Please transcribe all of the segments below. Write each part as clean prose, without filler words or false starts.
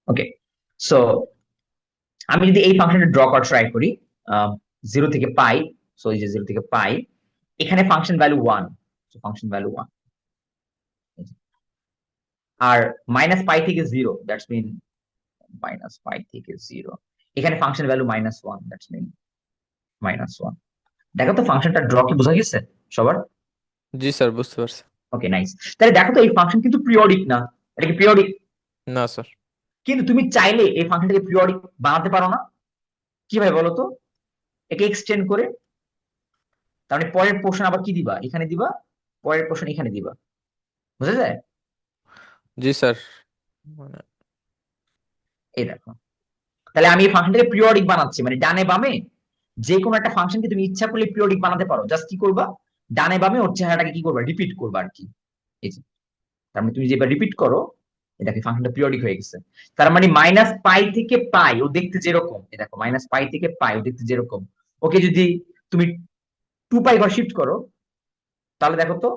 ওকে, so আমি যদি এই ফাংশনটা ড্র করা ট্রাই করি, 0 থেকে পাই, সো এই যে 0 থেকে পাই, এখানে ফাংশন ভ্যালু 1, ফাংশন ভ্যালু 1, আর -π থেকে 0, দ্যাটস মিন -π থেকে 0, এখানে ফাংশন ভ্যালু -1, দ্যাটস মিন -1। দেখো তো ফাংশনটা ড্র কি বোঝা গেছে সবার? জি স্যার, বুঝতে পারছি। ওকে, নাইস। তাহলে দেখো তো এই ফাংশন কিন্তু পিরিয়ডিক না, এটা কি পিরিয়ডিক? না স্যার। কিন্তু তুমি চাইলে এই ফাংশনটাকে পিরিয়ডিক বানাতে পারো না। কিভাবে বলো তো? একে এক্সটেন্ড করে, তার মানে পরের পোর্শন আবার কি দিবা, এখানে দিবা, পরের পোর্শন এখানে দিবা, বুঝা যায়? জি স্যার। মানে এই দেখো, তাহলে আমি এই ফাংশনটাকে পিরিয়ডিক বানাচ্ছি, মানে ডানে বামে যে কোনো একটা ফাংশনকে তুমি ইচ্ছা করলে পিরিয়ডিক বানাতে পারো। জাস্ট কি করবা, ডানে বামে ওর চেহারাটাকে কি করবা, রিপিট করবা আর কি। এই যে, তার মানে তুমি যেবার রিপিট করো, এটাকে ফাংশনটা পিরিয়ডিক হয়ে গেছে। তার মানে -π থেকে π ও দেখতে যেরকম, এই দেখো -π থেকে π ও দেখতে যেরকম, ওকে যদি তুমি 2π ঘর শিফট করো, তাহলে দেখো তো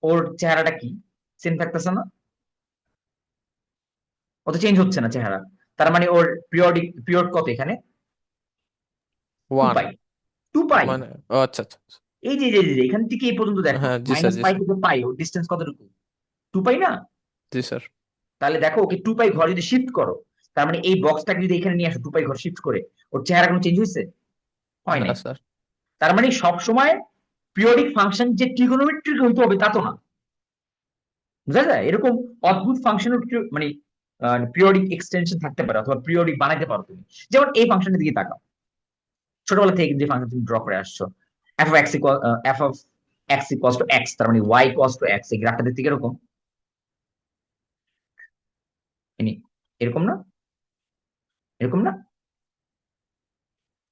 ওর চেহারাটা কি, সেম থাকতেছে না? ও তো চেঞ্জ হচ্ছে না চেহারা। তার মানে ওর পিরিয়ড কত এখানে? Two one. পাই 2π। মানে ও আচ্ছা আচ্ছা আচ্ছা। এই যে যে যে যে, এখান থেকে এই পর্যন্ত দেখো, হ্যাঁ জি স্যার, মাইনাস জি পাই স্যার। থেকে পাই ওর ডিস্টেন্স কতটুকু? 2π না? জি স্যার। তাহলে দেখো ওকে 2π ঘর যদি শিফট করো, তার মানে এই বক্সটাকে যদি এখানে নিয়ে আসো 2π ঘর শিফট করে, ওর চেহারা কোনো চেঞ্জ হয়েছে? হয় না নাই। স্যার। তার মানে সব সময় পিরিয়ডিক ফাংশন যে ট্রিগোনোমেট্রিক হইতে হবে তা তো না, বুঝা যায়? এরকম অদ্ভুত ফাংশন মানে পিরিয়ডিক এক্সটেনশন থাকতে পারে, অথবা পিরিয়ডিক বানাইতে পারো তুমি। যেমন এই ফাংশনের দিকে তাকাও, ছোটবেলা থেকে যে ফাংশন তুমি ড্র করে আসছো, F of x equal, F of x equals to x, তার মানে ওয়াই ইকুয়ালস টু এক্স, এই গ্রাফটা দেখতে কিরকম? এরকম না? এরকম না?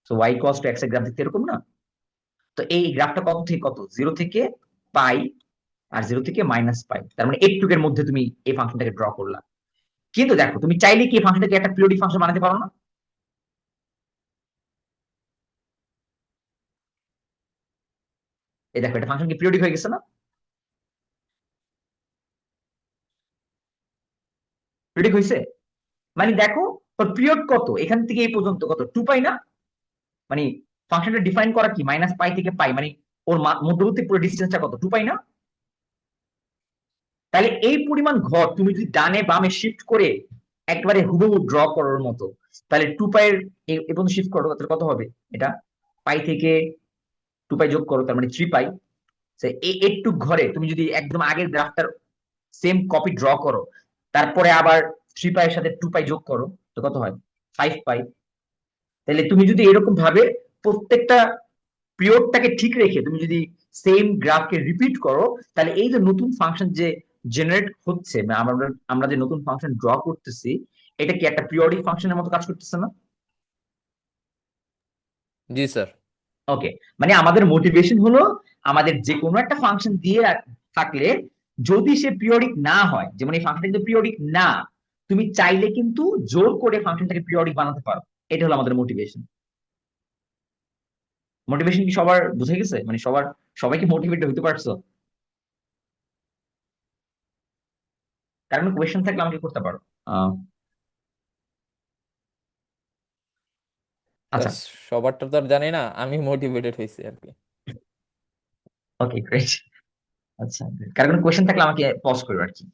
তো ওয়াই ইকুয়ালস টু এক্স এর গ্রাফ দেখতে এরকম না? তো এই গ্রাফটা কত থেকে কত, 0 থেকে পাই আর 0 থেকে -π, তার মানে এইটুকের মধ্যে তুমি এই ফাংশনটাকে ড্র করলা। কিন্তু দেখো তুমি চাইলে কি এই ফাংশনটাকে একটা পিরিয়ডিক ফাংশন বানাতে পারো না? এই দেখো, এটা ফাংশন কি পিরিয়ডিক হয়ে গেছে না? পিরিয়ডিক হয়েছে। মানে দেখো, ওর পিরিয়ড কত, এখান থেকে এই পর্যন্ত কত, 2π না? মানে ফাংশনটা ডিফাইন করা কি, -π থেকে π, মানে ওর মধ্যবর্তী পুরো ডিস্টেন্সটা কত, 2π না? তাহলে এই পরিমাণ ঘর তুমি যদি ডানে বামে শিফট করে একবারে হুবহু ড্র করার মতো, তাহলে 2π এর এ পর্যন্ত শিফট করো, তাহলে কত হবে এটা? পাই থেকে 2π যোগ করো, তার মানে 3π। একটু ঘরে তুমি যদি একদম আগের গ্রাফটার সেম কপি ড্র করো, তারপরে আবার 3π এর সাথে 2π যোগ করো, তো কত হয়? 5π। তাহলে তুমি যদি এরকম ভাবে প্রত্যেকটা পিরিয়ডটাকে ঠিক রেখে তুমি যদি সেম গ্রাফকে রিপিট করো, তাহলে এই যে নতুন ফাংশন যে জেনারেট হচ্ছে, বা আমরা আমরা যে নতুন ফাংশন ড্র করতেছি, এটা কি একটা পিরিয়ডিক ফাংশনের মতো কাজ করতেছে না? জি স্যার। ওকে, মানে আমাদের মোটিভেশন হলো, আমাদের যে কোনো একটা ফাংশন দিয়ে থাকলে যদি সে পিরিয়ডিক না হয়, যেমন এই ফাংশনটা কিন্তু পিরিয়ডিক না, তুমি চাইলে কিন্তু জোর করে ফাংশনটাকে পিরিয়ডিক বানাতে পারো। এটা হলো আমাদের মোটিভেশন। মোটিভেশন কি সবার বুঝে গেছে? মানে সবাই কি মোটিভেটেড হতে পারছো? কারণ কোয়েশ্চেন থাকলে আমাকে করতে পারো। আহ, স্যার আচ্ছা, সবারটা তো আর জানি না, আমি মোটিভেটেড হয়েছি আর কি। ওকে, গ্রেট। আচ্ছা, কারণ কোয়েশ্চেন থাকলে আমাকে পজ করো আর কি।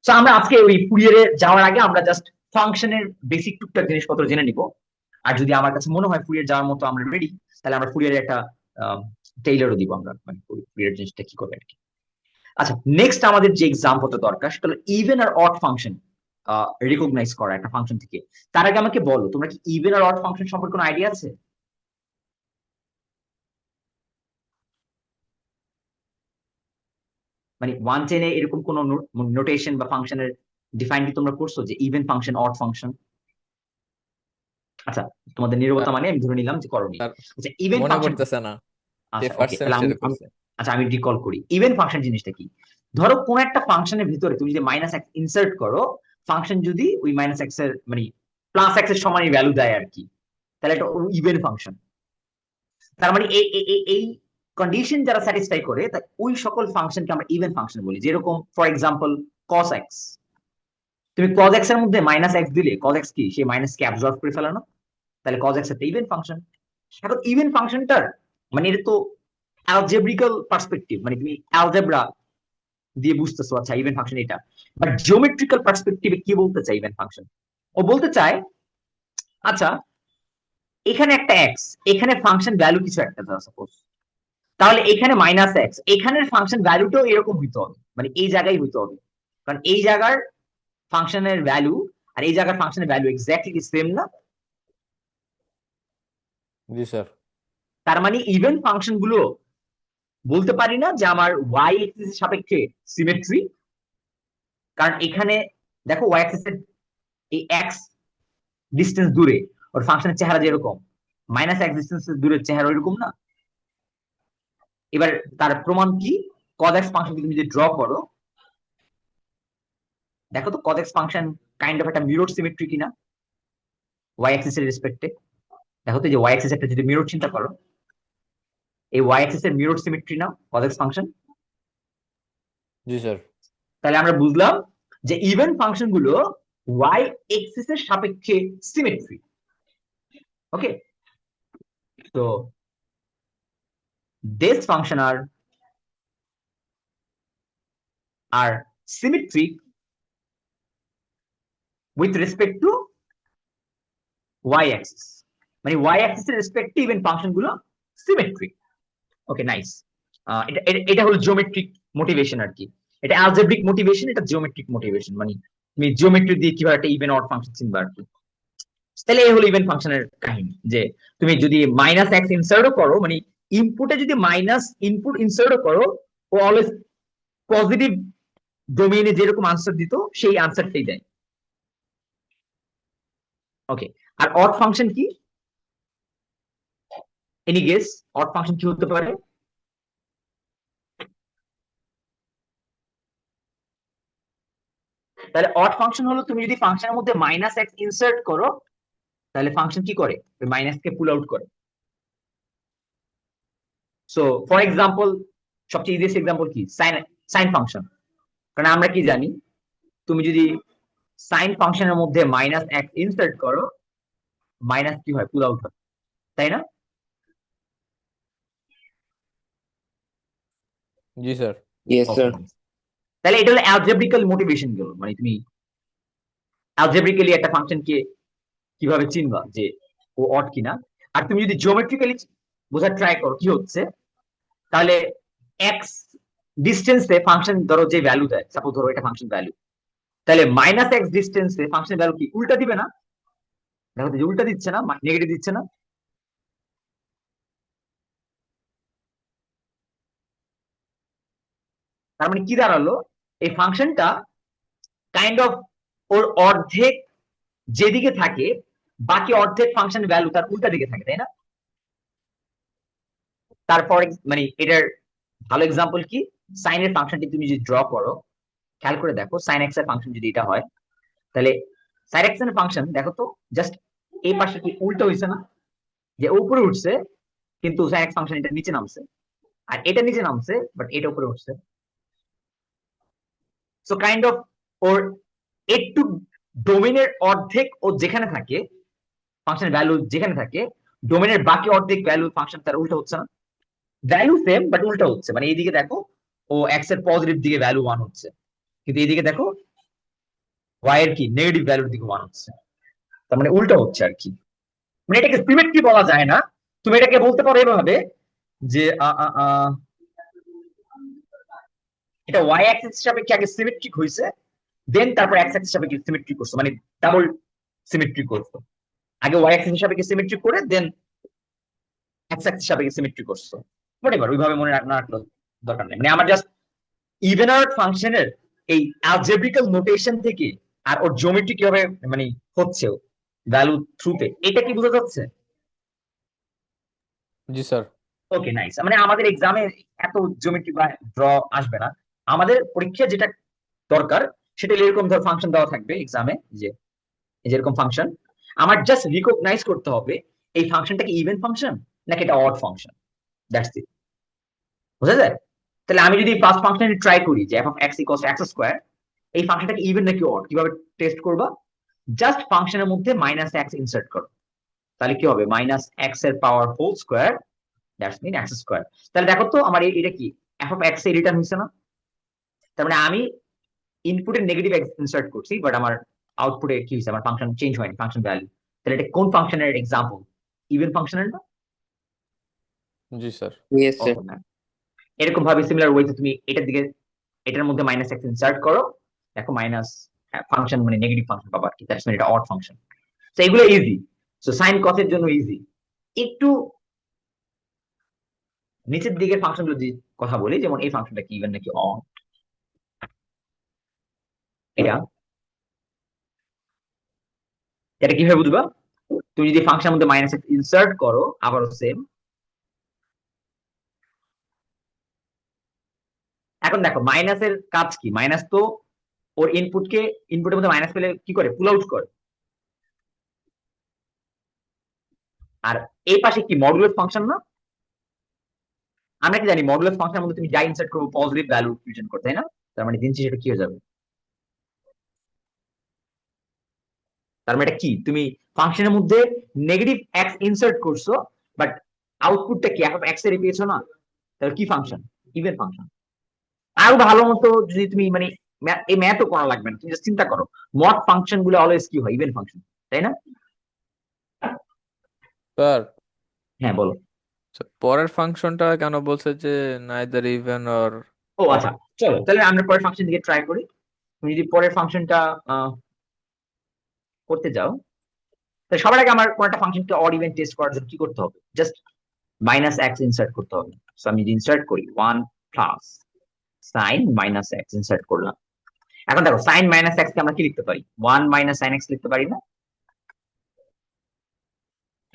তো আমরা আজকে ওই ফুরিয়ারে যাওয়ার আগে আমরা জাস্ট ফাংশনের বেসিক টুকটাক জিনিসপত্র জেনে নিব। আর যদি আমার কাছে মনে হয় ফুরিয়ার যাওয়ার মতো আমরা রেডি, তাহলে আমরা ফুরিয়ারের একটা টেইলারও দিব আমরা, মানে ফুরিয়ার জিনিসটা কি করবে আর কি। আচ্ছা, নেক্সট আমাদের যে এক্সাম্পলটা দরকার সেটা হলো ইভেন আর অড ফাংশন রিকগনাইজ করা একটা ফাংশন থেকে। তার আগে আমাকে বলো, তোমরা কি ইভেন আর অড ফাংশন সম্পর্কে কোনো আইডিয়া আছে? মানে ওয়ান টেনে এরকম কোন নোটেশন বা ফাংশনের ডিফাইন কি তোমরা করছো, যে ইভেন ফাংশন, অড ফাংশন? আচ্ছা, তোমাদের নীরবতা স্যার মানে আমি ধরে নিলাম যে করনি। স্যার, আচ্ছা, ইভেন মনে ফাংশন। পড়তেছে না, যে আচ্ছা, ওকে, ফার্স্ট তাহলে আমি সেমিস্টারে আমি করছে। আচ্ছা আমি রিকল করি ইভেন ফাংশন জিনিসটা কি। ধরো কোন একটা ফাংশনের ভিতরে তুমি যদি -x ইনসার্ট করো, ফাংশন যদি ওই -x এর মানে +x এর সমানই ভ্যালু দেয় আর কি, তাহলে এটা ইভেন ফাংশন। তার মানে এই কন্ডিশন যারা স্যাটিসফাই করে, তা ওই সকল ফাংশনকে আমরা ইভেন ফাংশন বলি। যেরকম ফর এক্সাম্পল cos x, তুমি cos x এর মধ্যে মাইনাস এক্স দিলে cos x কি সেই মাইনাস কে অ্যাবজর্ব করে ফেলে না, তাহলে cos x একটা ইভেন ফাংশন। এখন ইভেন ফাংশনটার মানে এটা তো অ্যালজেব্রিক্যাল পার্সপেক্টিভ, মানে তুমি অ্যালজেব্রা দিয়ে বুঝতেছো আচ্ছা ইভেন ফাংশন এটা, বাট জিওমেট্রিক্যাল পার্সপেক্টিভে কি বলতে চাই ইভেন ফাংশন? ও বলতে চায় আচ্ছা এখানে একটা এক্স, এখানে ফাংশন ভ্যালু কিছু একটা ধরো সাপোজ, তাহলে এখানে মাইনাস এক্স, এখানের ফাংশন ভ্যালুটাও এরকম হইতে হবে, মানে এই জায়গায় হইতে হবে, কারণ এই জায়গার ফাংশনের ভ্যালু আর এই জায়গার ফাংশনের ভ্যালু এক্স্যাক্টলি সেম না। জি স্যার। তার মানে ইভেন ফাংশন গুলো বলতে পারি না যে আমার ওয়াই এক্সিস সাপেক্ষে সিমেট্রি, কারণ এখানে দেখো ওয়াই এক্সিস এর এই এক্স ডিস্টেন্স দূরে ওর ফাংশনের চেহারা যেরকম, মাইনাস এক্স ডিস্টেন্স দূরের চেহারা ওইরকম না। এবার তার প্রমাণ কি? cos x ফাংশন তুমি যদি ড্র করো, দেখো তো cos x function kind of একটা মিরর সিমেট্রি কিনা ওয়াই অ্যাক্সিস এর রেসপেক্টে। দেখো তো যে ওয়াই অ্যাক্সিস একটা যদি মিরর চিন্তা করো, এই ওয়াই অ্যাক্সিস এর মিরর সিমেট্রি না cos x ফাংশন? জি স্যার। তাহলে আমরা বুঝলাম যে ইভেন ফাংশন গুলো ওয়াই এক্সিস এর সাপেক্ষে সিমেট্রি। ওকে, তো this function are symmetric with respect to y axis, মানে y axis এর রেসপেক্টে ইভেন ফাংশন গুলো সিমেট্রিক। ওকে নাইস, এটা হলো জিওমেট্রিক মোটিভেশন আর কি। এটা অ্যালজেব্রিক মোটিভেশন, এটা জিওমেট্রিক মোটিভেশন, মানে তুমি জিওমেট্রি দিয়ে কিভাবে একটা ইভেন অড ফাংশন চিনবা আর কি। তাহলে এই হলো ইভেন ফাংশনের কাহিনী, যে তুমি যদি মাইনাস এক্স ইনসার্টও করো, মানে ইনপুটে যদি মাইনাস ইনপুট ইনসার্টও করো, ও অলওয়েজ পজিটিভ ডোমেইনে যেরকম আনসার দিত সেই আনসারটাই দেয়। ওকে, আর অড ফাংশন কি? এনি গেস অড ফাংশন কি হতে পারে? তাহলে অড ফাংশন হলো তুমি যদি ফাংশনের মধ্যে মাইনাস এক্স ইনসার্ট করো, তাহলে ফাংশন কি করে? ওই মাইনাস কে পুল আউট করে। সো ফর এক্সাম্পল, সবচেয়ে ইজিয়েস্ট এক্সাম্পল কি? Sine sine function. কারণ আমরা কি জানি, তুমি যদি সাইন ফাংশনের মধ্যে মাইনাস এক্স ইনসার্ট করো, মাইনাস কি হয়? পুল আউট হয়, তাই না? জি sir. Yes, Okay, sir. nice. তাহলে এটা হলো অ্যালজেব্রিক্যাল মোটিভেশন গুলো, মানে তুমি অ্যালজেব্রিক্যালি একটা ফাংশনকে কিভাবে চিনবা যে ও অড কিনা। আর তুমি যদি জিওমেট্রিক্যালি বোঝার ট্রাই করো কি হচ্ছে, তাহলে এক্স ডিস্টেন্সে ফাংশন ধরো যে ভ্যালু দেয়, সাপোজ ধরো এটা ফাংশন ভ্যালু, তাহলে মাইনাস এক্স ডিস্টেন্সে ফাংশন ভ্যালু কি উল্টা দিবে না? দেখো যে উল্টা দিচ্ছে না, নেগেটিভ দিচ্ছে না। তার মানে কি দাঁড়ালো, এই ফাংশনটা কাইন্ড অফ ওর অর্ধেক যেদিকে থাকে, বাকি অর্ধেক ফাংশন ভ্যালু তার উল্টা দিকে থাকে, তাই না? তারপর মানে এটার ভালো এক্সাম্পল কি, সাইনের ফাংশনটি তুমি যদি ড্র করো, খেয়াল করে দেখো সাইন এক্স এর ফাংশন যদি এটা হয়, তাহলে সাইন এক্স এর ফাংশন দেখো তো জাস্ট এই পাশে কি উল্টো হয়েছে না? যে উপরে উঠছে কিন্তু সাইন এক্স ফাংশন এটা নিচে নামছে, আর এটা নিচে নামছে বাট এটা উপরে উঠছে। সো কাইন্ড অফ ওর একটু ডোমেনের অর্ধেক ও যেখানে থাকে, ফাংশনের ভ্যালু যেখানে থাকে, ডোমেনের বাকি অর্ধেক ভ্যালু ফাংশন তার উল্টো হচ্ছে না, ভ্যালু সেম বাট উল্টো হচ্ছে। মানে এইদিকে দেখো ও এক্স এর পজিটিভ দিকে ভ্যালু 1 হচ্ছে, কিন্তু এইদিকে দেখো ওয়াই এর কি নেগেটিভ ভ্যালুর দিকে 1 হচ্ছে, তার মানে উল্টো হচ্ছে আর কি। মানে এটাকে সিমেট্রি বলা যায় না, তুমি এটাকে বলতে পারো এভাবে যে এটা ওয়াই অ্যাক্সিস সাপেক্ষে আগে সিমেট্রিক হয়েছে, দেন তারপর এক্স অ্যাক্সিস সাপেক্ষে সিমেট্রিক করছো, মানে ডাবল সিমেট্রিক করছো। আগে ওয়াই অ্যাক্সিস সাপেক্ষে সিমেট্রিক করে দেন এক্স অ্যাক্সিস সাপেক্ষে সিমেট্রিক করছো। হোয়াটএভার, ওইভাবে মনে না রাখলেও দরকার নেই। মানে আমার জাস্ট ইভেন আউট ফাংশনের এই অ্যালজেব্রিক্যাল নোটেশন থেকে আর ওর জিওমেট্রি কিভাবে মানে হচ্ছে ভ্যালু থ্রুতে, এটা কি বোঝা যাচ্ছে? জি স্যার। Okay nice. মানে আমাদের এক্সামে এত জিওমেট্রি বা ড্র আসবে না, আমাদের পরীক্ষা যেটা দরকার সেটা এরকম ধর ফাংশন দেওয়া থাকবে এক্সামে, যে যেরকম ফাংশন আমার জাস্ট রিকগনাইজ করতে হবে এই ফাংশনটা কি ইভেন ফাংশন নাকি এটা অড ফাংশন, দ্যাটস ইট। বুঝা যায়? তাহলে আমি যদি ফার্স্ট ফাংশন ট্রাই করি যে f of x equals to x square, এই ফাংশনটাকে ইভেন নাকি অড কিভাবে টেস্ট করবা? জাস্ট ফাংশনের মধ্যে মাইনাস এক্স ইনসার্ট করো, তাহলে কি হবে? মাইনাস এক্স এর power whole square, that's mean x square. তাহলে দেখো তো আমার এটা কি এফ অফ এক্স এর রিটার্ন হচ্ছে না? তার মানে আমি ইনপুটে নেগেটিভ এক্স ইনসার্ট করছি, বাট আমার আউটপুটে কি হয়েছে? আমার ফাংশন চেঞ্জ হয়নি, ফাংশন ভ্যালু। তাহলে এটা কোন ফাংশনের এক্সাম্পল? ইভেন ফাংশনের না? জি স্যার। Yes sir. ওকে, এরকম ভাবে সিমিলার ওয়েতে তুমি এটার দিকে, এটার মধ্যে মাইনাস এক্স ইনসার্ট করো, দেখো মাইনাস ফাংশন মানে নেগেটিভ ফাংশন পাবা আর কি, দ্যাটস মিন এটা অড ফাংশন। তো এগুলো ইজি। সো সাইন কসের জন্য ইজি। একটু নিচের দিকের ফাংশন যদি কথা বলি, যেমন এই ফাংশনটা কি ইভেন নাকি অড, এটা এটা কিভাবে বুঝবা? তুমি যদি ফাংশনের মধ্যে মাইনাস এক্স ইনসার্ট করো, আবারও সেম। এখন দেখো মাইনাসের কাজ কি? মাইনাস তো ওর ইনপুটের মধ্যে মাইনাস পেলে কি করে? পুল আউট করে। আর এই পাশে কি মডুলাস ফাংশন না? আমরা কি জানি মডুলাস ফাংশনের মধ্যে তুমি যা ইনসার্ট করবো পজিটিভ ভ্যালু রিটার্ন করতে, তাই না? তার মানে দিন শেষে এটা কি হয়ে যাবে? তার মানে এটা কি? তুমি ফাংশনের মধ্যে নেগেটিভ এক্স ইনসার্ট করছো, বাট আউটপুটটা কি এখন এক্স এর পেয়েছো না? তাহলে কি ফাংশন? Even function. আরো ভালো মতো যদি তুমি মানে এই ম্যাথও করা লাগবে না, তুমি জাস্ট চিন্তা করো, মড ফাংশন গুলো অলওয়েজ কি হয়? ইভেন ফাংশন, তাই না? স্যার, হ্যাঁ বলো। পরের ফাংশনটা কেন বলছে যে নাইদার ইভেন অর ও অড? আচ্ছা, চলো তাহলে আমরা পরের ফাংশন দিকে ট্রাই করি। তুমি যদি পরের ফাংশনটা করতে যাও, তাহলে সবার আগে আমার কোন একটা ফাংশনকে অড ইভেন টেস্ট করার জন্য কি করতে হবে? জাস্ট মাইনাস এক্স ইনসার্ট করতে হবে। সো আমি যদি ইনসার্ট করি 1 plus sign minus X insert করলাম। এখন দেখো সাইন মাইনাস এক্স কে আমরা কি লিখতে পারি? 1 মাইনাস সাইন এক্স লিখতে পারি না?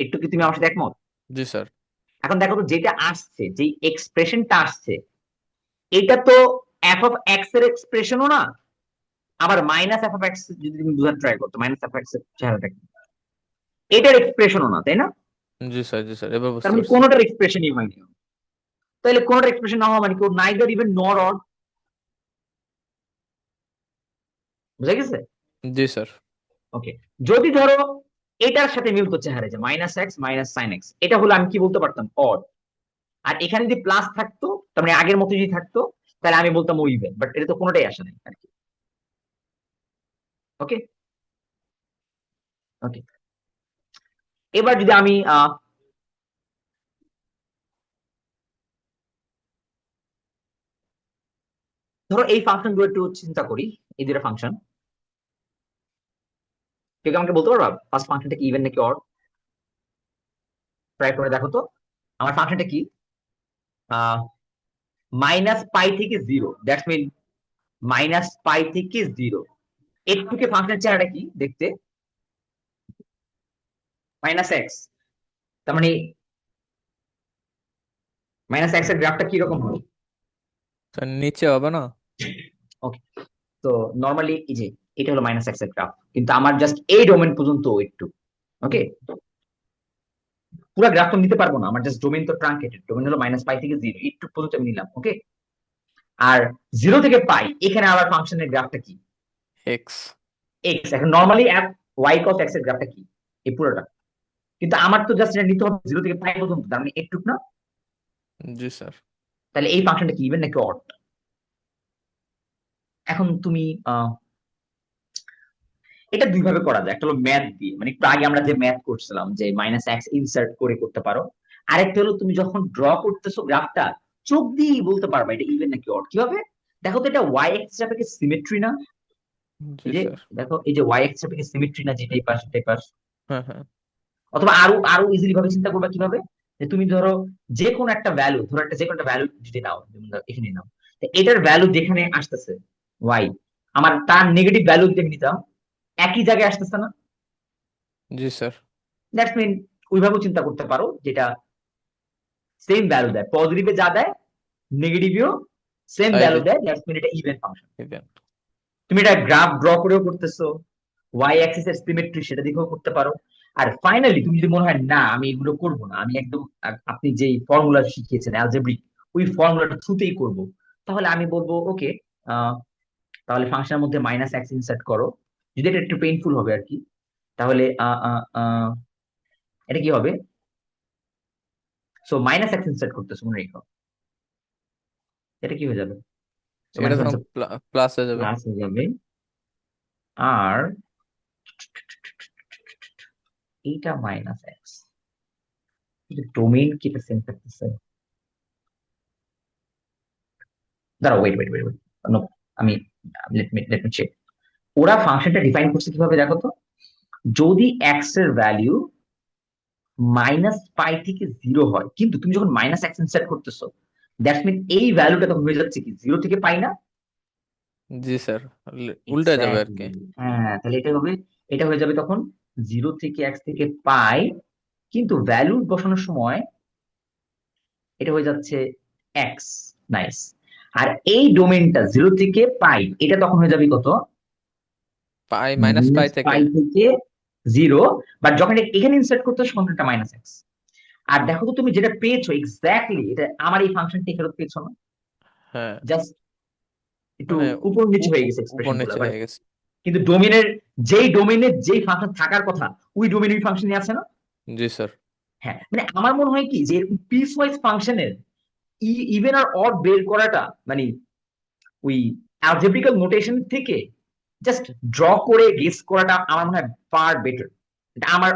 একটু কি তুমি আমার সাথে একমত? জি স্যার। এখন দেখো তো যেটা আসছে, যে এক্সপ্রেশনটা আসছে, এটা তো এফ অফ এক্স এর এক্সপ্রেশনও না, আবার মাইনাস এফ অফ এক্স যদি তুমি বোঝার ট্রাই করতো, মাইনাস এফ এক্স এর চেহারাটা কি, এটার এক্সপ্রেশনও না, তাই না? জি স্যার। জি স্যার, এবার তার বুঝতে মানে পারছি। কোনোটার এক্সপ্রেশনই হয়নি। তাহলে কোনোটার এক্সপ্রেশন না হওয়া মানে কেউ নাইদার ইভেন নর অড। বুঝা গেছে? জি স্যার। ওকে, যদি ধরো এটার সাথে মিলতো চেহারা, যে minus x minus sine x, এটা হলো আমি কি বলতে পারতাম? অড। আর এখানে যদি প্লাস থাকতো, তার মানে আগের মতো যদি থাকতো, তাহলে আমি বলতাম ও ইভেন, বাট এটা তো কোনোটাই আসে নাই আর কি। ওকে ওকে, এবার যদি আমি ধরো এই ফাংশন গুলো একটু চিন্তা করি, এই দুটো ফাংশন, কেউ কি আমাকে বলতে পারবা ফার্স্ট ফাংশনটা কি ইভেন নাকি অড? ট্রাই করে দেখো তো। আমার ফাংশনটা কি? মাইনাস পাই থেকে zero, that's mean minus pi থেকে জিরো। একটুকে ফাংশনের চেহারাটা কি দেখতে? Minus X. তার মানে মাইনাস এক্স এর গ্রাফটা কি রকম হবে? স্যার নিচে হবে না? ওকে, তো নর্মালি এই যে এটা হলো মাইনাস এক্স এর গ্রাফ, কিন্তু আমার জাস্ট এই ডোমেন পর্যন্ত একটু। ওকে, পুরো গ্রাফ তো নিতে পারবো না, আমার জাস্ট ডোমেন তো ট্রাঙ্কেটেড, ডোমেন হলো মাইনাস পাই থেকে জিরো, একটু পর্যন্ত আমি নিলাম। ওকে, আর জিরো থেকে পাই এখানে আবার ফাংশনের গ্রাফটা কি? এক্স। এক্স। এখন নর্মালি ওয়াই কস এক্স এর গ্রাফটা কি? এই পুরোটা। কিন্তু আমার তো জাস্ট এটা নিতে হবে জিরো থেকে পাই পর্যন্ত, তার মানে একটু না? জি স্যার। তাহলে এই ফাংশনটা কি ইভেন নাকি অড? এখন তুমি এটা দুই ভাবে করা যায়। একটা হলো ম্যাথ দিয়ে, মানে একটু আগে আমরা যে ম্যাথ করছিলাম যে মাইনাস এক্স ইনসার্ট করে করতে পারো। আরেকটা হলো তুমি যখন ড্র করতেছো গ্রাফটা, চোখ দিয়েই বলতে পারবা এটা ইভেন নাকি অড। কিভাবে? দেখো তো, এটা ওয়াই এক্স সাপেক্ষে সিমেট্রি না? জি এই যে স্যার। দেখো, এই যে ওয়াই এক্স সাপেক্ষে সিমেট্রি না, যেটা এই পাশ এটাই পাশ। হ্যাঁ হ্যাঁ। অথবা আরো আরো ইজিলি ভাবে চিন্তা করবা কিভাবে, যে তুমি ধরো যে কোনো একটা ভ্যালু, ধরো একটা যে কোনো একটা ভ্যালু যদি নাও, যেমন ধরো এখানে নাও, তো এটার ভ্যালু যেখানে আসতেছে ওয়াই, আমার তার নেগেটিভ ভ্যালু যদি আমি নিতাম, একই জায়গায় আসতেছে না? জি স্যার। দ্যাটস মিন ওইভাবেও চিন্তা করতে পারো, যেটা সেম ভ্যালু দেয়, পজিটিভে যা দেয় নেগেটিভেও সেম ভ্যালু সাইডে দেয়, দ্যাটস মিন এটা ইভেন ফাংশন। ইভেন। তুমি এটা গ্রাফ ড্র করেও করতেছো, ওয়াই অ্যাক্সিস এর সিমেট্রি সেটা দেখেও করতে পারো। আর ফাইনালি তুমি যদি মনে হয় না আমি এগুলো করবো না, আমি একদম আপনি যে ফর্মুলা শিখিয়েছেন অ্যালজেব্রিক, ওই ফর্মুলাটা থ্রুতেই করব, তাহলে আমি বলবো ওকে, তাহলে ফাংশনের মধ্যে মাইনাস এক্স ইনসার্ট করো, যদি এটা একটু পেইনফুল হবে আর কি। তাহলে এটা কি হবে? সো মাইনাস এক্স ইনসার্ট করতেছো, মনে রেখো। এটা কি হয়ে যাবে? তো এটা মাইনাস তখন প্লাস হয়ে যাবে। প্লাস হয়ে যাবে। আর এইটা মাইনাস এক্স, ডোমেইন কি এটা সেম থাকতেছে? দাঁড়াও, ওয়েট ওয়েট ওয়েট ওয়েট, আমি লেট মি চেক। ওরা ফাংশনটা ডিফাইন করছে কিভাবে দেখো তো। যদি এক্স এর ভ্যালু -π থেকে 0 হয়, কিন্তু তুমি যখন মাইনাস এক্স ইনসার্ট করতেছো, দ্যাটস মিন এই ভ্যালুটা তখন হয়ে যাচ্ছে কি 0 থেকে π না? জি স্যার, উল্টে যাবে আর কি। এক্স্যাক্টলি, হ্যাঁ, তাহলে এটা হবে, এটা হয়ে যাবে তখন 0 থেকে x থেকে π, কিন্তু ভ্যালু বসানোর সময় এটা হয়ে যাচ্ছে এক্স। নাইস। আর এই ডোমেনটা 0 থেকে π, এটা তখন হয়ে যাবে কত? পাই মাইনাস পাই -π থেকে। থেকে 0। বাট যখন এখানে ইনসার্ট করতে তখন এটা মাইনাস এক্স। আর দেখো তো তুমি যেটা পেয়েছো এক্স্যাক্টলি এটা আমার এই ফাংশনটি ফেরত পেয়েছো না? হ্যাঁ, জাস্ট একটু মানে উপর নিচে হয়ে গেছে উপর এক্সপ্রেশন গুলা, নিচে বাট হয়ে গেছে। কিন্তু ডোমেনের যেই ফাংশন থাকার কথা, ওই ডোমেনের ফাংশনই আছে না? জি স্যার। হ্যাঁ, মানে আমার মনে হয় কি যে পিস ওয়াইজ ফাংশনের ইভেন আর অড বের করাটা, মানে ওই অ্যালজেব্রিক্যাল নোটেশন থেকে জাস্ট ড্র করে গেস করাটা আমার মনে হয় ফার বেটার। এটা আমার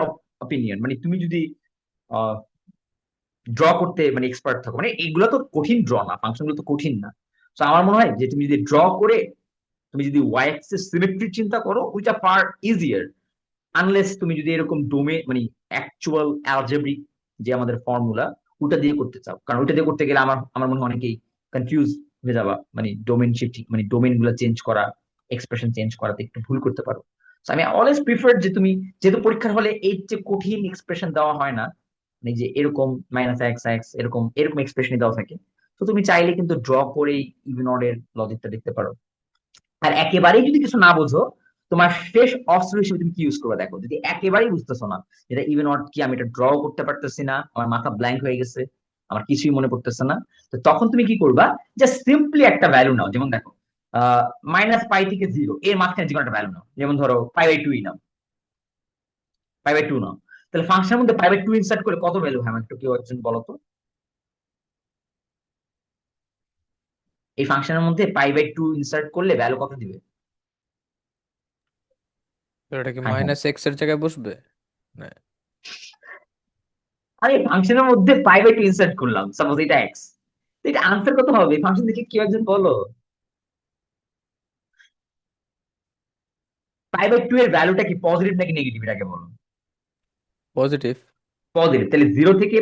অপিনিয়ন। মানে তুমি যদি ড্র করতে মানে এক্সপার্ট থাকো, মানে এগুলো তো কঠিন ড্র না, ফাংশনগুলো তো কঠিন না। তো আমার মনে হয় যে তুমি যদি ড্র করে, তুমি যদি ওয়াই অ্যাক্সিস সিমেট্রি চিন্তা করো, ওইটা ফার ইজিয়ার। আনলেস তুমি যদি এরকম মানে অ্যাকচুয়াল অ্যালজেব্রিক যে আমাদের ফর্মুলা, ওটা দিয়ে করতে চাও, কারণ ওটা দিয়ে করতে গেলে আমার আমার মনে হয় অনেকেই কনফিউজ হয়ে যাবা, মানে ডোমেন শিফটিং, মানে ডোমেন গুলো চেঞ্জ করা, এক্সপ্রেশন চেঞ্জ করাতে একটু ভুল করতে পারো। So আমি অলওয়েজ প্রিফার যে তুমি, যেহেতু পরীক্ষার হলে এই যে কঠিন এক্সপ্রেশন দেওয়া হয় না, মানে যে এরকম মাইনাস এক্স এক্স এরকম এরকম এক্সপ্রেশন দেওয়া থাকে, তো তুমি চাইলে কিন্তু ড্র করেই ইভেন অর্ডের লজিকটা দেখতে পারো। আর একেবারেই যদি কিছু না বোঝো, তোমার শেষ অস্ত্র হিসেবে তুমি কি ইউজ করবে দেখো। যদি একেবারেই বুঝতেছো না এটা ইভেন অড কি, আমি এটা ড্র করতে পারতেছি না, আমার মাথা ব্ল্যাঙ্ক হয়ে গেছে, আমার কিছুই মনে পড়তেছে না, তো তখন তুমি কি করবা? জাস্ট সিম্পলি একটা ভ্যালু নাও। যেমন দেখো, -π থেকে 0 এর মাঝখানে যে কোনো একটা ভ্যালু নাও, যেমন ধরো π/2 নাও, π/2 নাও। তাহলে ফাংশনের মধ্যে π/2 ইনসার্ট করে কত ভ্যালু হয়, আমাকে একটু কেউ একজন বলো তো। এই ফাংশনের মধ্যে π/2 ইনসার্ট করলে ভ্যালু কত দিবে? তো এটা কি হ্যাঁ হ্যাঁ, মাইনাস এক্স এর জায়গায় বসবে না? আরে ফাংশনের মধ্যে π/2 ইনসার্ট করলাম, সাপোজ এটা এক্স, এটা আনসার কত হবে ফাংশন দেখে কেউ একজন বলো। π/2 এর ভ্যালুটা কি পজিটিভ নাকি নেগেটিভ, এটাকে বলো। পজিটিভ। পজিটিভ, তাহলে 0 থেকে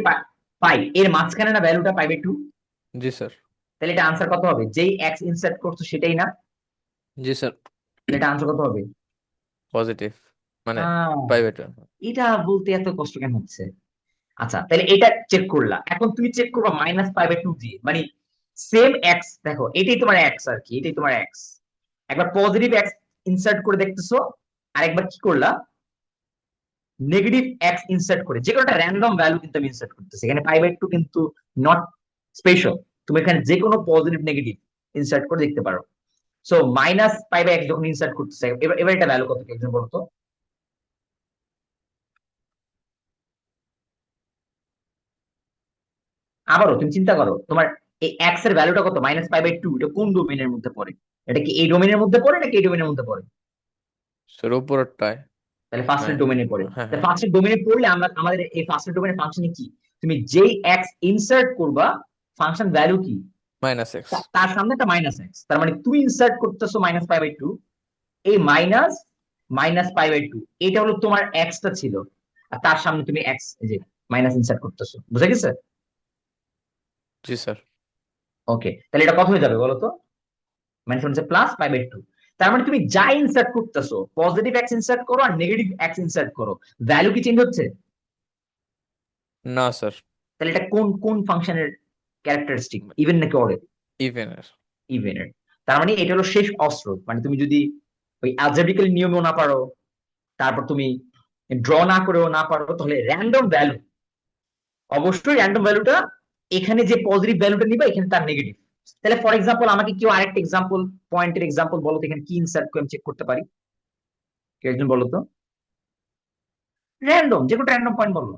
π এর মাঝখানে না ভ্যালুটা π/2? জি স্যার। তাহলে এটা আনসার কত হবে? যেই এক্স ইনসার্ট করছো সেটাই না? জি স্যার। তাহলে এটা আনসার কত হবে? পজিটিভ মানে আহ পাই বেটা। এটা বলতে এত কষ্ট কেন হচ্ছে? আচ্ছা, তাহলে এটা চেক করলা, এখন তুমি চেক করবা -π/2 দিয়ে, মানে সেম এক্স, দেখো এটাই তোমার এক্স আর কি, এটাই তোমার এক্স। একবার পজিটিভ এক্স ইনসার্ট করে দেখতেছো, আর একবার কি করলা, নেগেটিভ এক্স ইনসার্ট করে, যে কোনো একটা র্যান্ডম ভ্যালু কিন্তু আমি ইনসার্ট করতেছি এখানে। π/2 কিন্তু নট স্পেশাল, তুমি এখানে যে কোনো পজিটিভ নেগেটিভ ইনসার্ট করে দেখতে পারো। সো -π/x যখন ইনসার্ট করতেছে, এবার এবার এটা ভ্যালু কত কি একজন বলতো। আবারও তুমি চিন্তা করো, তোমার এই এক্স এর ভ্যালুটা কত, -π/2, এটা কোন ডোমেনের মধ্যে পড়ে? এটা কি এই ডোমেনের মধ্যে পড়ে নাকি এই ডোমেনের মধ্যে পড়ে? স্যার উপরেরটায়। তাহলে ফার্স্টের হ্যাঁ ডোমেনে পড়ে। হ্যাঁ তাহলে হ্যাঁ। ফার্স্টের ডোমেনে পড়লে আমরা আমাদের এই ফার্স্টের ডোমেনের ফাংশনে কি, তুমি যেই এক্স ইনসার্ট করবা, ফাংশন ভ্যালু কি, মাইনাস এক্স। তার সামনে একটা মাইনাস এক্স, তার মানে তুমি ইনসার্ট করতেছো -π/2, এই -π/2 এটা হলো তোমার এক্সটা ছিল, আর তার সামনে তুমি এক্স, এই যে মাইনাস ইনসার্ট করতেছো, বুঝা গেছে? জি স্যার। ওকে, তাহলে এটা কত হয়ে যাবে বলো তো? মানে হচ্ছে +π/2। তার মানে তুমি যা ইনসার্ট করতেছো, পজিটিভ এক্স ইনসার্ট করো আর নেগেটিভ এক্স ইনসার্ট করো, ভ্যালু কি চেঞ্জ হচ্ছে? না স্যার। তাহলে এটা কোন কোন ফাংশনের ক্যারেক্টারিস্টিক, ইভেন নাকি অড? ইভেনের। ইভেনের। তার মানে এটা হলো শেষ অস্ত্র। মানে তুমি যদি ওই অ্যালজেব্রিক্যাল নিয়মেও না পারো, তারপর তুমি ড্র না করেও না পারো, তাহলে র্যান্ডম ভ্যালু, অবশ্যই র্যান্ডম ভ্যালুটা এখানে যে পজিটিভ ভ্যালুটা নিবা, এখানে তার নেগেটিভ, তাহলে ফর এক্সাম্পল আমাকে কেউ আরেকটা এক্সাম্পল পয়েন্টের এক্সাম্পল বলো তো, এখানে কি ইনসার্ট করে আমি চেক করতে পারি? কেউ একজন বলো তো। র্যান্ডম, যে কোনো র্যান্ডম পয়েন্ট বলো।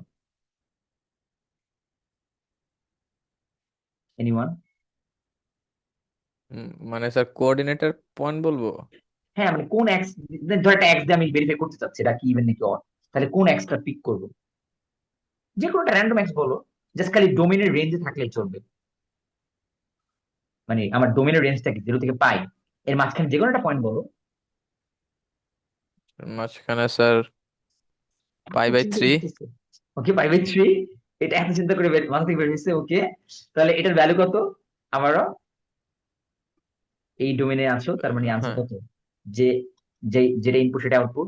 এনিওয়ান? মানে স্যার কোঅর্ডিনেটর পয়েন্ট বলবো? হ্যাঁ মানে কোন এক্স, ধর একটা এক্স দিয়ে আমি ভেরিফাই করতে চাচ্ছি এটা কি ইভেন নাকি অড, তাহলে কোন এক্সটা পিক করবো? যে কোনো একটা র্যান্ডম এক্স বলো, জাস্ট খালি ডোমেনের রেঞ্জে থাকলেই চলবে। মানে আমার ডোমেনের রেঞ্জটা কি 0 থেকে পাই, এর মাঝখানে যে কোনো একটা পয়েন্ট বলো। মাঝখানে স্যার পাই এত বাই চিন্তা থ্রি করতেছে। ওকে, 5/3। এটা এত চিন্তা করে মাথা থেকে বের হয়েছে, ওকে। তাহলে এটার ভ্যালু কত? আমারও এই ডোমেনে আছো, তার মানে আনসার হ্যাঁ। কত? যে যেটা ইনপুট সেটা আউটপুট,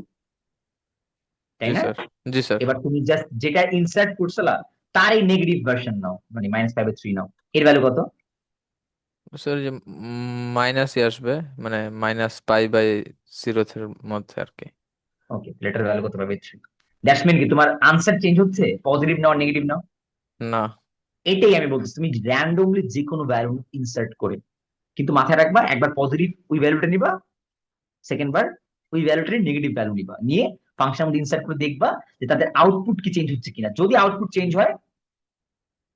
তাই জি না? স্যার। জি স্যার। এবার তুমি জাস্ট যেটা ইনসার্ট করছিলা তার এই নেগেটিভ ভার্সন নাও, মানে -5/3 নাও। এর ভ্যালু কত? স্যার যে মাইনাসই আসবে, মানে -π/0 মধ্যে আর কি। ওকে, এটার ভ্যালু কত পাবে? 3। দ্যাটস মিন কি তোমার আনসার চেঞ্জ হচ্ছে, পজিটিভ নাও নেগেটিভ নাও? না। এটাই আমি বলতেছি, তুমি র্যান্ডমলি যে কোনো ভ্যালু ইনসার্ট করে, কিন্তু মাথায় রাখবা একবার পজিটিভ ওই ভ্যালুটা নিবা, সেকেন্ড বার ওই ভ্যালুটার নেগেটিভ ভ্যালু নিবা, নিয়ে ফাংশন মধ্যে ইনসার্ট করে দেখবা যে তাদের আউটপুট কি চেঞ্জ হচ্ছে কিনা। যদি আউটপুট চেঞ্জ হয়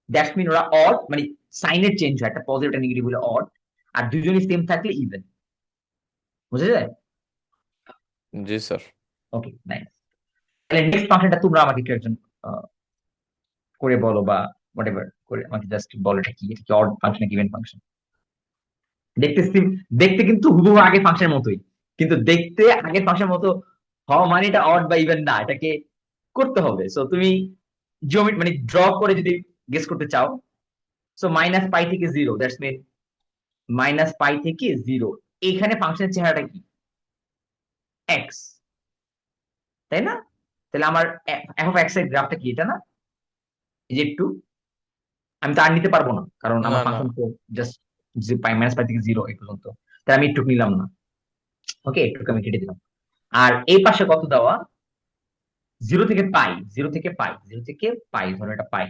দ্যাটস মিন ওরা অড, মানে সাইনের চেঞ্জ হয়, একটা পজিটিভ একটা নেগেটিভ হলে অড, আর দুজনই সেম থাকলে ইভেন। বুঝা যায়? জি স্যার। ওকে, নাইস। তাহলে নেক্সট ফাংশনটা তোমরা আমাকে কেউ একজন আহ, করে বলো, বা হোয়াটএভার করে আমাকে জাস্ট বলো এটা কি, এটা কি অড ফাংশন নাকি ইভেন ফাংশন। দেখতে দেখতে কিন্তু হুবহু আগের ফাংশনের মতোই, কিন্তু দেখতে আগের ফাংশনের মতো হওয়া মানে এটা অড বা ইভেন না, এটাকে করতে হবে। সো তুমি জিওমেট্রি মানে ড্র করে যদি গেস করতে চাও, সো -π থেকে 0, দ্যাটস মিন -π থেকে 0, এখানে ফাংশনের চেহারাটা কি? এক্স, তাই না? তাহলে আমার এফ অফ এক্স এর গ্রাফটা কি, এটা না? এই যে একটু, আমি তো আর নিতে পারবো না কারণ না আমার না। ফাংশন তো জাস্ট যে -π থেকে 0 এই পর্যন্ত, তাই আমি একটু নিলাম না। ওকে, একটু আমি কেটে দিলাম। আর এই পাশে কত দেওয়া? 0 থেকে পাই, 0 থেকে পাই, 0 থেকে পাই, ধরো এটা পাই।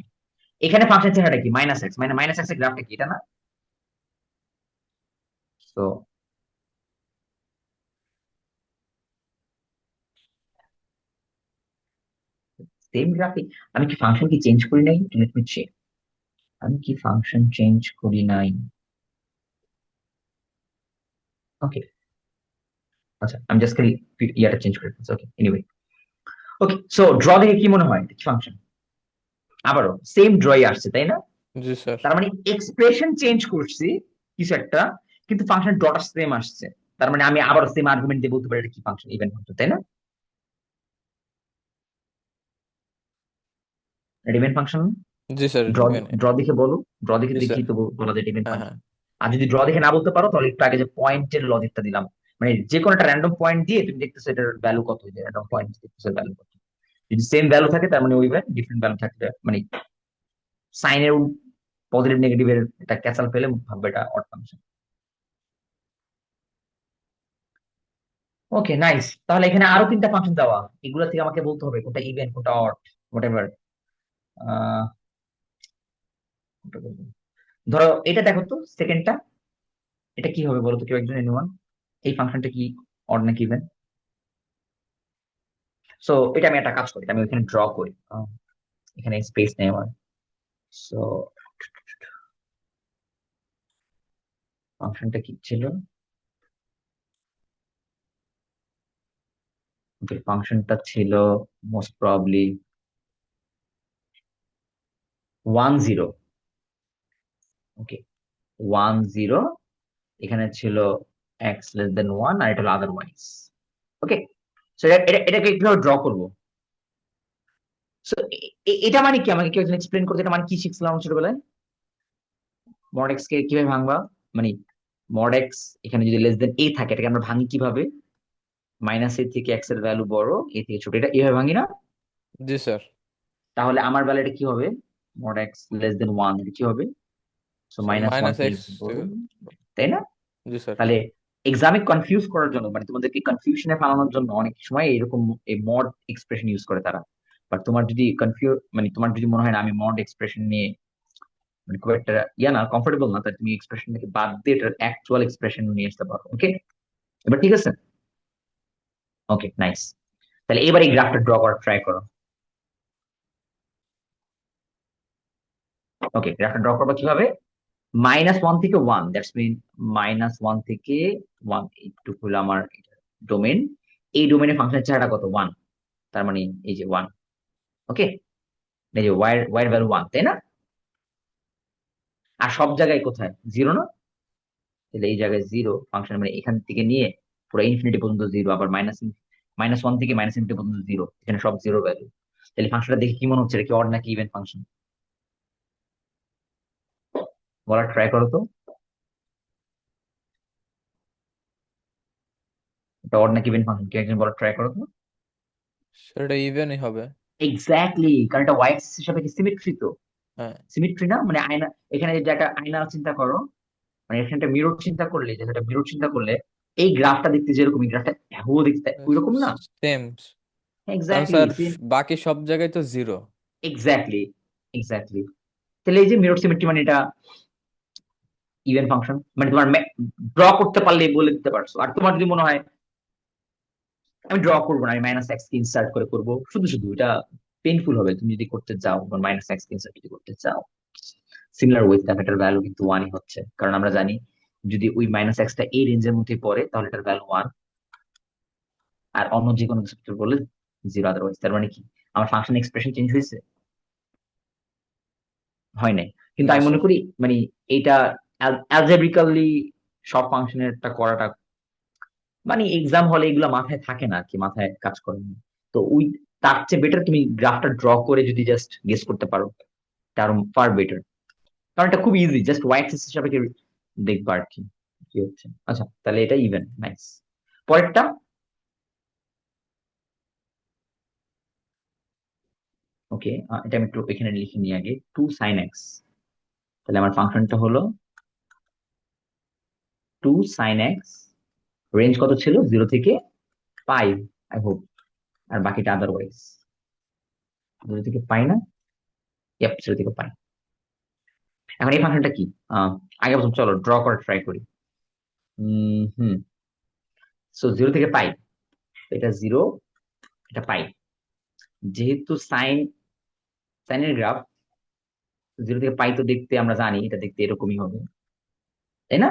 এখানে ফাংশন চেহারাটা কি? -x, মানে -x এর গ্রাফটা কি, এটা না? তো সেম গ্রাফিক। আমি কি ফাংশন কি চেঞ্জ করি নাই? Let me check. আমি কি ফাংশন চেঞ্জ করি নাই? ওকে, আচ্ছা আমি জাস্ট খালি ইয়াটা চেঞ্জ করে ফেলছি। ওকে, এনিওয়ে। ওকে, সো ড্র দেখে কি মনে হয় ফাংশন আবারও সেম ড্রই আসছে, তাই না? জি স্যার। তার মানে এক্সপ্রেশন চেঞ্জ করছি কিছু একটা, কিন্তু ফাংশন ডট সেম আসছে। তার মানে আমি আবারও সেম আর্গুমেন্ট দিয়ে বলতে পারি এটা কি ফাংশন, ইভেন ফাংশন, তাই না? এটা ইভেন ফাংশন। জি স্যার। Draw, even. ড্র দেখে বলো। ড্র দেখে জি স্যার। দেখি তো বলা যায় ইভেন হ্যাঁ হ্যাঁ। ফাংশন। আর যদি ড্র দেখে না বলতে পারো, তাহলে একটু আগে যে পয়েন্টের লজিকটা দিলাম, মানে যে কোনো একটা র্যান্ডম পয়েন্ট দিয়ে তুমি দেখতেছো এটার ভ্যালু কত, যে র্যান্ডম পয়েন্ট দেখতেছো ভ্যালু কত। যদি সেম ভ্যালু থাকে তার মানে ওই ডিফারেন্ট ভ্যালু থাকলে, মানে সাইনের পজিটিভ নেগেটিভের একটা ক্যাচাল পেলে ভাববে এটা অড ফাংশন। ওকে, নাইস। তাহলে এখানে আরো 3টা ফাংশন দেওয়া, এগুলো থেকে আমাকে বলতে হবে কোনটা ইভেন কোনটা অড, হোয়াটএভার। আহ কোনটা বলবো? ধরো এটা দেখো তো, সেকেন্ডটা, এটা কি হবে বলো তো কেউ একজন, এনিওয়ান? এই ফাংশনটা কি অড নাকি ইভেন? সো এটা আমি একটা কাজ করি, আমি ওইখানে ড্র করি। এখানে স্পেস নেই আমার। সো ফাংশনটা কি ছিল? ওকে, ফাংশনটা ছিল মোস্ট প্রবাবলি 1 0। ওকে, 1 0। এখানে ছিল x<1 আর এটা হলো আদারওয়াইজ। ওকে, সো এটাকে কিভাবে ড্র করবো? সো এটা মানে কি, আমাকে কেউ একজন এক্সপ্লেন করতে, এটা মানে কি শিখছিলাম ছোটবেলায়? মড এক্স কে কিভাবে ভাঙবা, মানে মড এক্স এখানে যদি লেস দেন থাকে, এটাকে আমরা ভাঙি কিভাবে? -a থেকে x এর ভ্যালু বড়, a থেকে ছোট, এটা এইভাবে ভাঙি না? জি স্যার। তাহলে আমার বেলাটা কি হবে? মড x<1, এটা কি হবে? সো স্যার -1 মাইনাস থেকে এক্স বড়, থেকে। তাই না? জি স্যার। তাহলে এক্সামে কনফিউজ করার জন্য, মানে তোমাদেরকে কনফিউশনে ফালানোর জন্য অনেক সময় এরকম এই মড এক্সপ্রেশন ইউজ করে তারা। বাট তোমার যদি কনফিউজ, মানে তোমার যদি মনে হয় না আমি মড এক্সপ্রেশন নিয়ে মানে খুব একটা ইয়া না, কমফোর্টেবল না, তাই তুমি এক্সপ্রেশনটাকে বাদ দিয়ে এটার অ্যাকচুয়াল এক্সপ্রেশন নিয়ে আসতে পারো। ওকে, এবার ঠিক আছে। ওকে, নাইস। তাহলে এবার এই গ্রাফটা ড্র করার ট্রাই করো। ওকে, গ্রাফটা ড্র করবো কিভাবে? -1 থেকে 1, দ্যাটস মিন -1 থেকে 1, এইটুকু হলো আমার ডোমেন। এই ডোমেনের ফাংশনের চেহারাটা কত? 1। তার মানে এই যে 1। ওকে, এই যে ওয়াই এর ভ্যালু 1, তাই না? আর সব জায়গায় কোথায়? 0 না? তাহলে এই জায়গায় 0 ফাংশন, মানে এখান থেকে নিয়ে পুরো ইনফিনিটি পর্যন্ত 0, আবার -1 থেকে -ইনফিনিটি পর্যন্ত 0, এখানে সব 0 ভ্যালু। তাহলে ফাংশনটা দেখে কি মনে হচ্ছে? এটা কি অড নাকি ইভেন ফাংশন? বলার ট্রাই করো তো, এটা অড নাকি ইভেন ফাংশন, কি একজন বলার ট্রাই করো তো। সেটা ইভেনই হবে। এক্স্যাক্টলি, কারণ এটা ওয়াই অ্যাক্সিস হিসাবে কি সিমেট্রি তো? হ্যাঁ। সিমেট্রি না, মানে আয়না, এখানে যে একটা আয়না চিন্তা করো, মানে এখানে একটা মিরর চিন্তা করলে, যে একটা মিরর চিন্তা করলে এই গ্রাফটা দেখতে যেরকম, এই গ্রাফটা হুবহু দেখতে ওই রকম না? সেম। কারণ এক্স্যাক্টলি স্যার সেম। বাকি সব জায়গায় তো জিরো। Exactly, exactly. তাহলে এই যে মিরর সিমেট্রি, মানে এটা ইভেন ফাংশন, মানে তোমার ড্র করতে পারলে বলে দিতে পারছো। আর তোমার যদি মনে হয় আমি ড্র করবো না, আমি -x কে ইনসার্ট করে করবো, শুধু শুধু এটা পেইনফুল হবে। তুমি যদি করতে চাও, -x কে ইনসার্ট যদি করতে চাও, সিমিলার ওয়েজ দেখো এটার ভ্যালু কিন্তু 1ই হচ্ছে, কারণ আমরা জানি যদি ওই -x টা এই রেঞ্জের মধ্যে পড়ে তাহলে এটার ভ্যালু 1। আর অন্য যে কোনো কিছু বললে 0 আদারওয়াইজ। তার মানে কি আমার ফাংশন এক্সপ্রেশন চেঞ্জ হয়েছে? হয় নাই। কিন্তু না আমি মনে স্যার। করি মানে এইটা অ্যালজেব্রিক্যালি সব ফাংশনের করাটা, মানে এক্সাম হলে এগুলো মাথায় থাকে না আর কি, মাথায় কাজ করে না। তো ওই তার চেয়ে বেটার তুমি গ্রাফটা ড্র করে যদি জাস্ট গেস করতে পারো, তার ফার বেটার। কারণ এটা খুব ইজি, জাস্ট ওয়াই অ্যাক্সিস হিসাবে কি দেখবা আর কি কি হচ্ছে। আচ্ছা, তাহলে এটা ইভেন, নাইস। পরেরটা, ওকে, এটা আমি একটু এখানে লিখে নিই আগে, 2 sin x। তাহলে আমার ফাংশনটা হলো 2 sin x, রেঞ্জ কত ছিল? 0 থেকে π, আই হোপ। আর বাকিটা আদারওয়াইজ। 0 থেকে π না? ইয়াপ, 0 থেকে π। এখন এই ফাংশনটা কি? আগে বলুন, চলো ড্র করে ট্রাই করি। হুম। সো 0 থেকে π, এটা 0, এটা পাই। যেহেতু সাইনের গ্রাফ, 0 থেকে π তো দেখতে আমরা জানি এটা দেখতে এরকমই হবে, তাই না?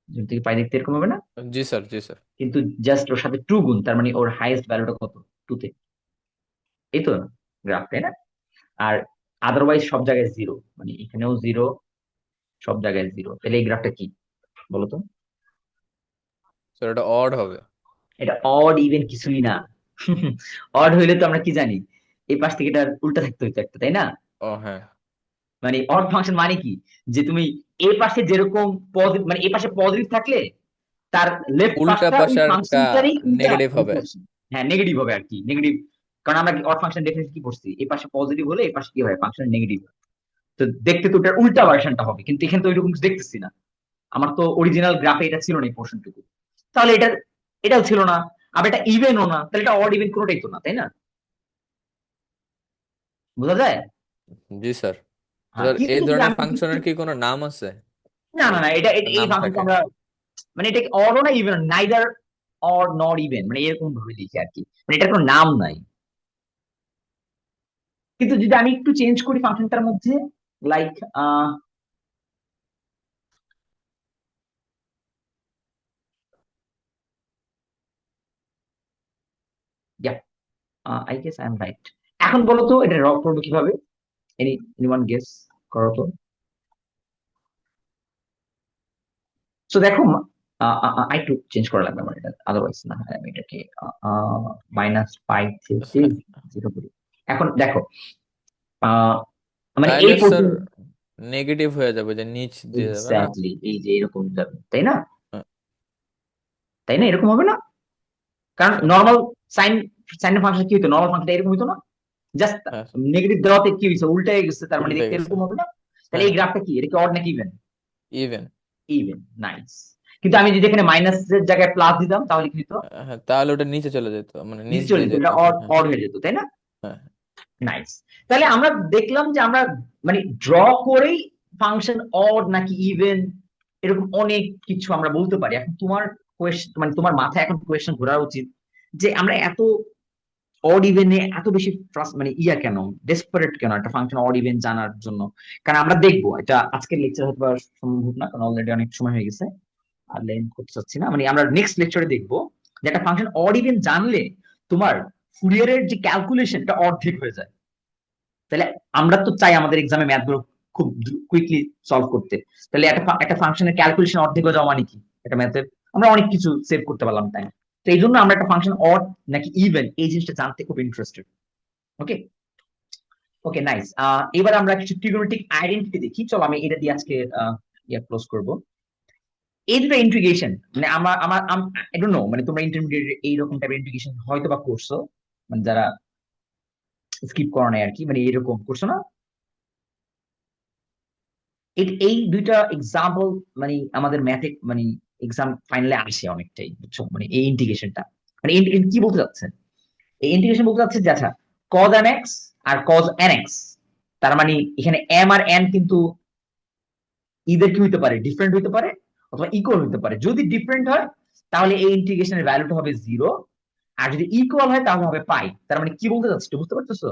0 থেকে π দেখতে এরকম হবে না? জি স্যার, জি স্যার। কিন্তু জাস্ট ওর সাথে 2 গুণ, তার মানে ওর হাইয়েস্ট ভ্যালুটা কত? 2 তে। এই তো গ্রাফ, তাই না? আর আদারওয়াইজ সব জায়গায় 0, মানে এখানেও 0, সব জায়গায় 0। তাহলে এই গ্রাফটা কি বলতো? স্যার এটা অড হবে। এটা অড ইভেন কিছুই না। অড হইলে তো আমরা কি জানি, এই পাশ থেকে এটা উল্টা থাকতে হইতো একটা, তাই না? ও হ্যাঁ। মানে অড ফাংশন মানে কি, যে তুমি এই পাশে যেরকম পজিটিভ, মানে এই পাশে পজিটিভ থাকলে তার লেফট উল্টা পাশটা ওই পাশে আর ফাংশনটারই উল্টা নেগেটিভ হবে। reflection। হ্যাঁ, নেগেটিভ হবে আর কি, নেগেটিভ। কারণ আমরা অড ফাংশন ডেফিনেশন কি পড়ছি, এই পাশে পজিটিভ হলে এই পাশে কি হয়, ফাংশন নেগেটিভ। তো দেখতে তো ওটার উল্টা ভার্সনটা হবে, কিন্তু এখানে তো ওইরকম কিছু দেখতেছি না। আমার তো অরিজিনাল গ্রাফে এটা ছিল না এই পোর্শনটুকু। তাহলে এটাও ছিল না। আবার এটা ইভেনও না, তাহলে এটা অড ইভেন কোনোটাই তো না, তাই না? বোঝা যায়? জি স্যার। হ্যাঁ, স্যার এই কিন্তু যদি ধরনের আমি একটু, ফাংশনের কি কোনো নাম আছে? না মানে না না, একটা এই নাম ফাংশনটা থাকে? আমরা, মানে এটা অডও না even, neither odd not even, মানে এরকম ভাবে লিখি আর কি, মানে এটার কোনো নাম নাই। কিন্তু যদি আমি একটু চেঞ্জ করি ফাংশনটার মধ্যে, like I guess I am right. এখন বলো তো এটা ড্র করবো কিভাবে? এনিওয়ান গেস করো তো। সো দেখো, একটু চেঞ্জ করা লাগবে আমার এটা, আদারওয়াইজ না হয় আমি এটাকে -π থেকে স্যার 0 করি। এখন দেখো, আহ, মানে তাইলে এই স্যার পর্যন্ত, নেগেটিভ হয়ে যাবে, যে নিচ দিয়ে যাবে না? এক্স্যাক্টলি এই যে এরকম যাবে, তাই না? হ্যাঁ, তাই না, এরকম হবে না? কারণ স্যার। নর্মাল সাইন সাইনের ফাংশন কি হতো, নর্মাল ফাংশন এরকম হতো না? জাস্ট হ্যাঁ স্যার। নেগেটিভ দেওয়াতে কি হয়েছে, উল্টে গেছে, তার মানে উল্টে দেখতে গেছে। এরকম হবে না? তাহলে হ্যাঁ। এই গ্রাফটা কি, এটা কি অড নাকি ইভেন? ইভেন। Even, nice. কিন্তু আমি যদি এখানে মাইনাসের জায়গায় প্লাস দিতাম তাহলে কি হতো? হ্যাঁ, তাহলে ওটা নিচে চলে যেত, মানে নিচ নিচে চলে দিয়ে যেত, যেত। এটা অড হ্যাঁ। অড হয়ে যেত, তাই না? হ্যাঁ। নাইস। তাহলে আমরা দেখলাম যে আমরা মানে ড্র করেই ফাংশন অড নাকি ইভেন এরকম অনেক কিছু আমরা বলতে পারি। এখন তোমার কোয়েশ্চন মানে তোমার মাথায় এখন কোয়েশ্চেন ঘোরা উচিত যে আমরা এত অড ইভেনে এত বেশি মানে ইয়া কেন, ডেসপারেট কেন একটা ফাংশন অড ইভেন জানার জন্য। কারণ আমরা দেখবো এটা আজকের লেকচার হতে পারা সম্ভব না, কারণ অলরেডি অনেক সময় হয়ে গেছে, আর লেন্থ করতে চাচ্ছি না। মানে আমরা নেক্সট লেকচারে দেখবো যে একটা ফাংশন অড ইভেন জানলে তোমার ফুরিয়ারের যে ক্যালকুলেশনটা অর্ধেক হয়ে যায়। তাহলে আমরা তো চাই আমাদের এক্সামে ম্যাথ গুলো খুব কুইকলি সলভ করতে। তাহলে একটা ফাংশনের ক্যালকুলেশন অর্ধেক হয়ে যাওয়া মানে কি, একটা ম্যাথের আমরা অনেক কিছু সেভ করতে পারলাম টাইম। তো এই জন্য আমরা একটা ফাংশন অড নাকি ইভেন এই জিনিসটা জানতে খুব ইন্টারেস্টেড। ওকে, ওকে, নাইস। এবার আমরা কিছু ট্রিগোনোমেট্রিক আইডেন্টিটি দেখি। চলো আমি এটা দিয়ে আজকে ইয়া ক্লোজ করবো। এই দুটো ইন্টিগ্রেশন মানে আমার আমার আই ডোন্ট নো, মানে তোমরা ইন্টারমিডিয়েট এইরকম টাইপের ইন্টিগ্রেশন হয়তো বা করছো, মানে যারা স্কিপ করো নাই আর কি, মানে এরকম করছো না? এই দুইটা এক্সাম্পল মানে আমাদের ম্যাথে মানে এক্সাম ফাইনালে আসে অনেকটাই, বুঝছো? মানে এই ইন্টিগ্রেশনটা মানে integration কি বলতে চাচ্ছে, এই ইন্টিগ্রেশন বলতে চাচ্ছে যে আচ্ছা cos mx আর cos nx, তার মানে এখানে m আর n কিন্তু ইদার কি হইতে পারে, ডিফারেন্ট হইতে পারে অথবা ইকুয়াল হইতে পারে। যদি ডিফারেন্ট হয় তাহলে এই ইন্টিগ্রেশনের ভ্যালুটা হবে 0, আর যদি ইকুয়াল হয় তাহলে হবে পাই। তার মানে কি বলতে চাচ্ছি একটু বুঝতে পারতেছো?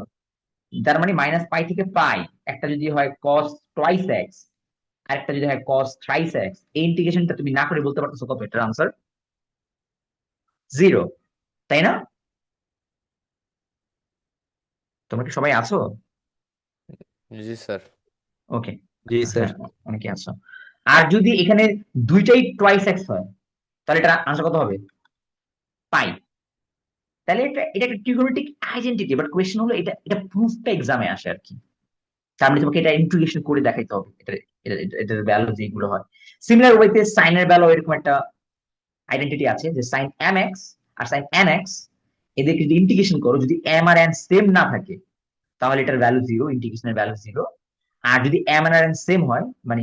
তার মানে মাইনাস পাই থেকে পাই, একটা যদি হয় cos টুয়াইস এক্স আরেকটা যদি হয় cos থ্রাইস এক্স, এই ইন্টিগ্রেশনটা তুমি না করে বলতে পারতেছো কত, এটার আনসার 0, তাই না? তোমরা কি সবাই আছো? জি স্যার। ওকে, জি স্যার। হ্যাঁ, অনেকে আছো। আর যদি এখানে দুইটাই টুয়াইস এক্স হয় তাহলে এটা আনসার কত হবে, পাই। তাহলে এটা একটা ট্রিগোনোমেট্রিক আইডেন্টিটি, বাট কোয়েশ্চেন হলো এটা এটা প্রুফটা এক্সামে আসে আর কি। তার মানে তোমাকে এটা ইন্টিগ্রেশন করে দেখাইতে হবে, এটার ভ্যালু যেগুলো হয়। সিমিলার ওয়েতে সাইনের ভ্যালু এরকম একটা আইডেন্টিটি আছে যে সাইন এম এক্স আর সাইন এন এক্স, এদেরকে যদি ইন্টিগ্রেশন করো, যদি এম আর এন সেম না থাকে তাহলে এটার ভ্যালু 0, ইন্টিগ্রেশনের ভ্যালু 0। আর যদি এম আর এন সেম হয় মানে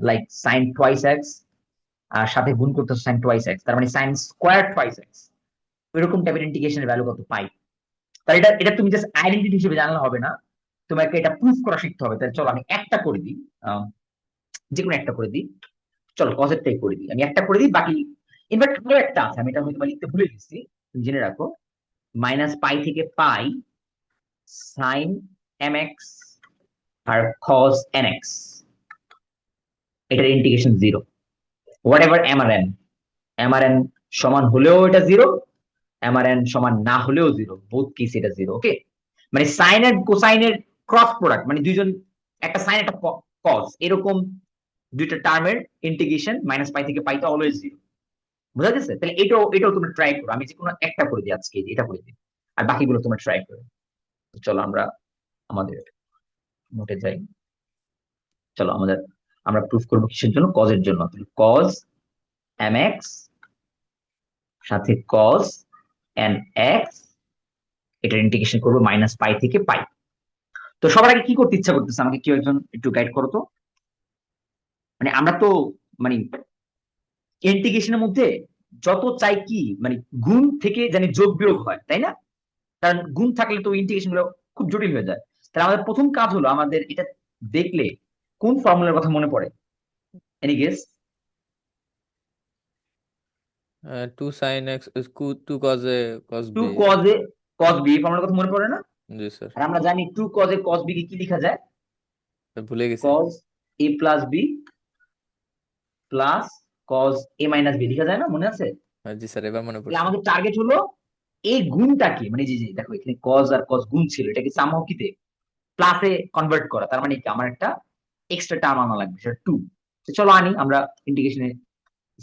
লাইক সাইন টুয়াইস এক্স আর সাথে গুণ করতে সাইন টুয়াইস এক্স, তার মানে সাইন স্কোয়ার টুয়াইস এক্স, এরকম টাইপের ইন্টিগ্রেশনের ভ্যালু কত পাই। তাহলে এটা এটা তুমি জাস্ট আইডেন্টিটি হিসেবে জানলে হবে না, তোমাকে এটা প্রুফ করা শিখতে হবে। তাহলে চলো আমি একটা করে দিই, যে কোনো একটা করে দিই। চলো কজেরটাই করে দিই, আমি একটা করে দিই, বাকি ইনভার্ট আরো একটা আছে, আমি এটা হয়তো বা লিখতে ভুলে গেছি, তুমি জেনে রাখো। মাইনাস পাই থেকে পাই সাইন এম এক্স আর কজ এন এক্স, এটার ইন্টিগ্রেশন 0। হোয়াট এভার এম আর এন, এম আর এন সমান হলেও এটা 0, এম আর এন সমান না হলেও 0, বোথ কেস এটা 0। ওকে, মানে সাইন আর কোসাইনের ক্রস প্রোডাক্ট, মানে দুইজন একটা সাইন একটা কজ, এরকম দুইটা টার্মের ইন্টিগ্রেশন মাইনাস পাই থেকে পাইতে অলওয়েজ 0। বুঝা গেছে? তাহলে এটাও এটাও তোমরা ট্রাই করো, আমি যে কোনো একটা করে দিই আজকে, এটা করে দিই, আর বাকিগুলো তোমরা ট্রাই করো। চলো আমরা আমাদের নোটে যাই। চলো আমরা প্রুফ করবো কিসের জন্য, কজের জন্য। কজ এম এক্স সাথে কজ এন এক্স, এটার ইন্টিগ্রেশন করবো মাইনাস পাই থেকে পাই। তো সবার আগে কি করতে ইচ্ছা করতেছে, আমাকে কেউ একজন একটু গাইড করো তো। মানে আমরা তো মানে ইন্টিগ্রেশনের মধ্যে যত চাই কি মানে গুণ থেকে জানি যোগ বিয়োগ হয়, তাই না? কারণ গুণ থাকলে তো ইন্টিগ্রেশন গুলো খুব জটিল হয়ে যায়। তাহলে আমাদের প্রথম কাজ হলো আমাদের এটা দেখলে কোন ফর্মুলার কথা মনে পড়ে, any guess? Two sine x, two cos A cos two B. Cos A cos B ফর্মুলার কথা মনে পড়ে না? জি স্যার। আর আমরা জানি two cos A cos B কে কি লেখা যায়, ভুলে গেছি। Cos A plus B plus cos A minus B লেখা যায় না, মনে আছে? জি স্যার, এবার মনে তাহলে পড়ছে। আমাদের টার্গেট হলো এই গুণটাকে, মানে যে যে দেখো এখানে কজ আর কজ গুণ ছিল, এটাকে সামহাও কিতে প্লাসে কনভার্ট করা। তার মানে কি আমার একটা এক্সট্রা টার্ম আনা লাগবে, সেটা টু। তো চলো আনি, আমরা ইন্টিগ্রেশনে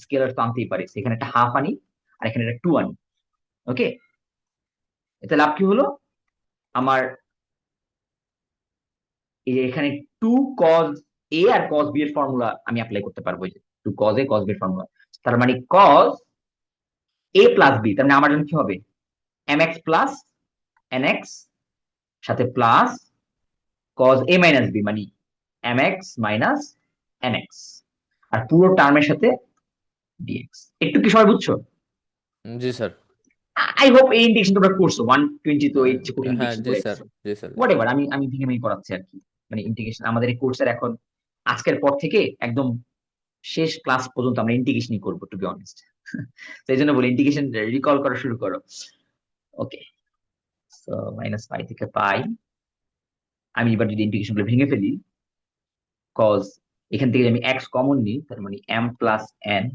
স্কেলার তো আনতেই পারি, এখানে একটা হাফ আনি আর এখানে একটা টু আনি। ওকে, এতে লাভ কি হলো আমার, এই যে এখানে টু কজ এ আর কজ বি এর ফর্মুলা আমি অ্যাপ্লাই করতে পারবো, এই যে two cos A cos B এর ফর্মুলা। তার মানে কজ এ প্লাস বি, তার মানে আমার জন্য কি হবে, m x plus n x সাথে plus cos A minus B, মানে m x minus n x, আর পুরো টার্মের সাথে ডিএক্স। একটু কি সবাই বুঝছো? জি স্যার। আই হোপ এই ইন্টিগ্রেশন তোমরা করছো 120 তো এই যে কঠিন হ্যাঁ ইন্টিগ্রেশন জি করে স্যার, জি sir, G what sir. Ever, আমি ভেঙে ভেঙে করাচ্ছি আর কি। মানে ইন্টিগ্রেশন আমাদের এই কোর্সের এখন আজকের পর থেকে একদম শেষ ক্লাস পর্যন্ত আমরা ইন্টিগ্রেশনই করবো টু বি অনেস্ট। সেই জন্য বলি ইন্টিগ্রেশন রিকল করা শুরু করো। ওকে, সো -পাই থেকে পাই। আমি এবার যদি ইন্টিগ্রেশন গুলো ভেঙে ফেলি, কজ এখান থেকে আমি এক্স কমন নিই, তার মানে m plus n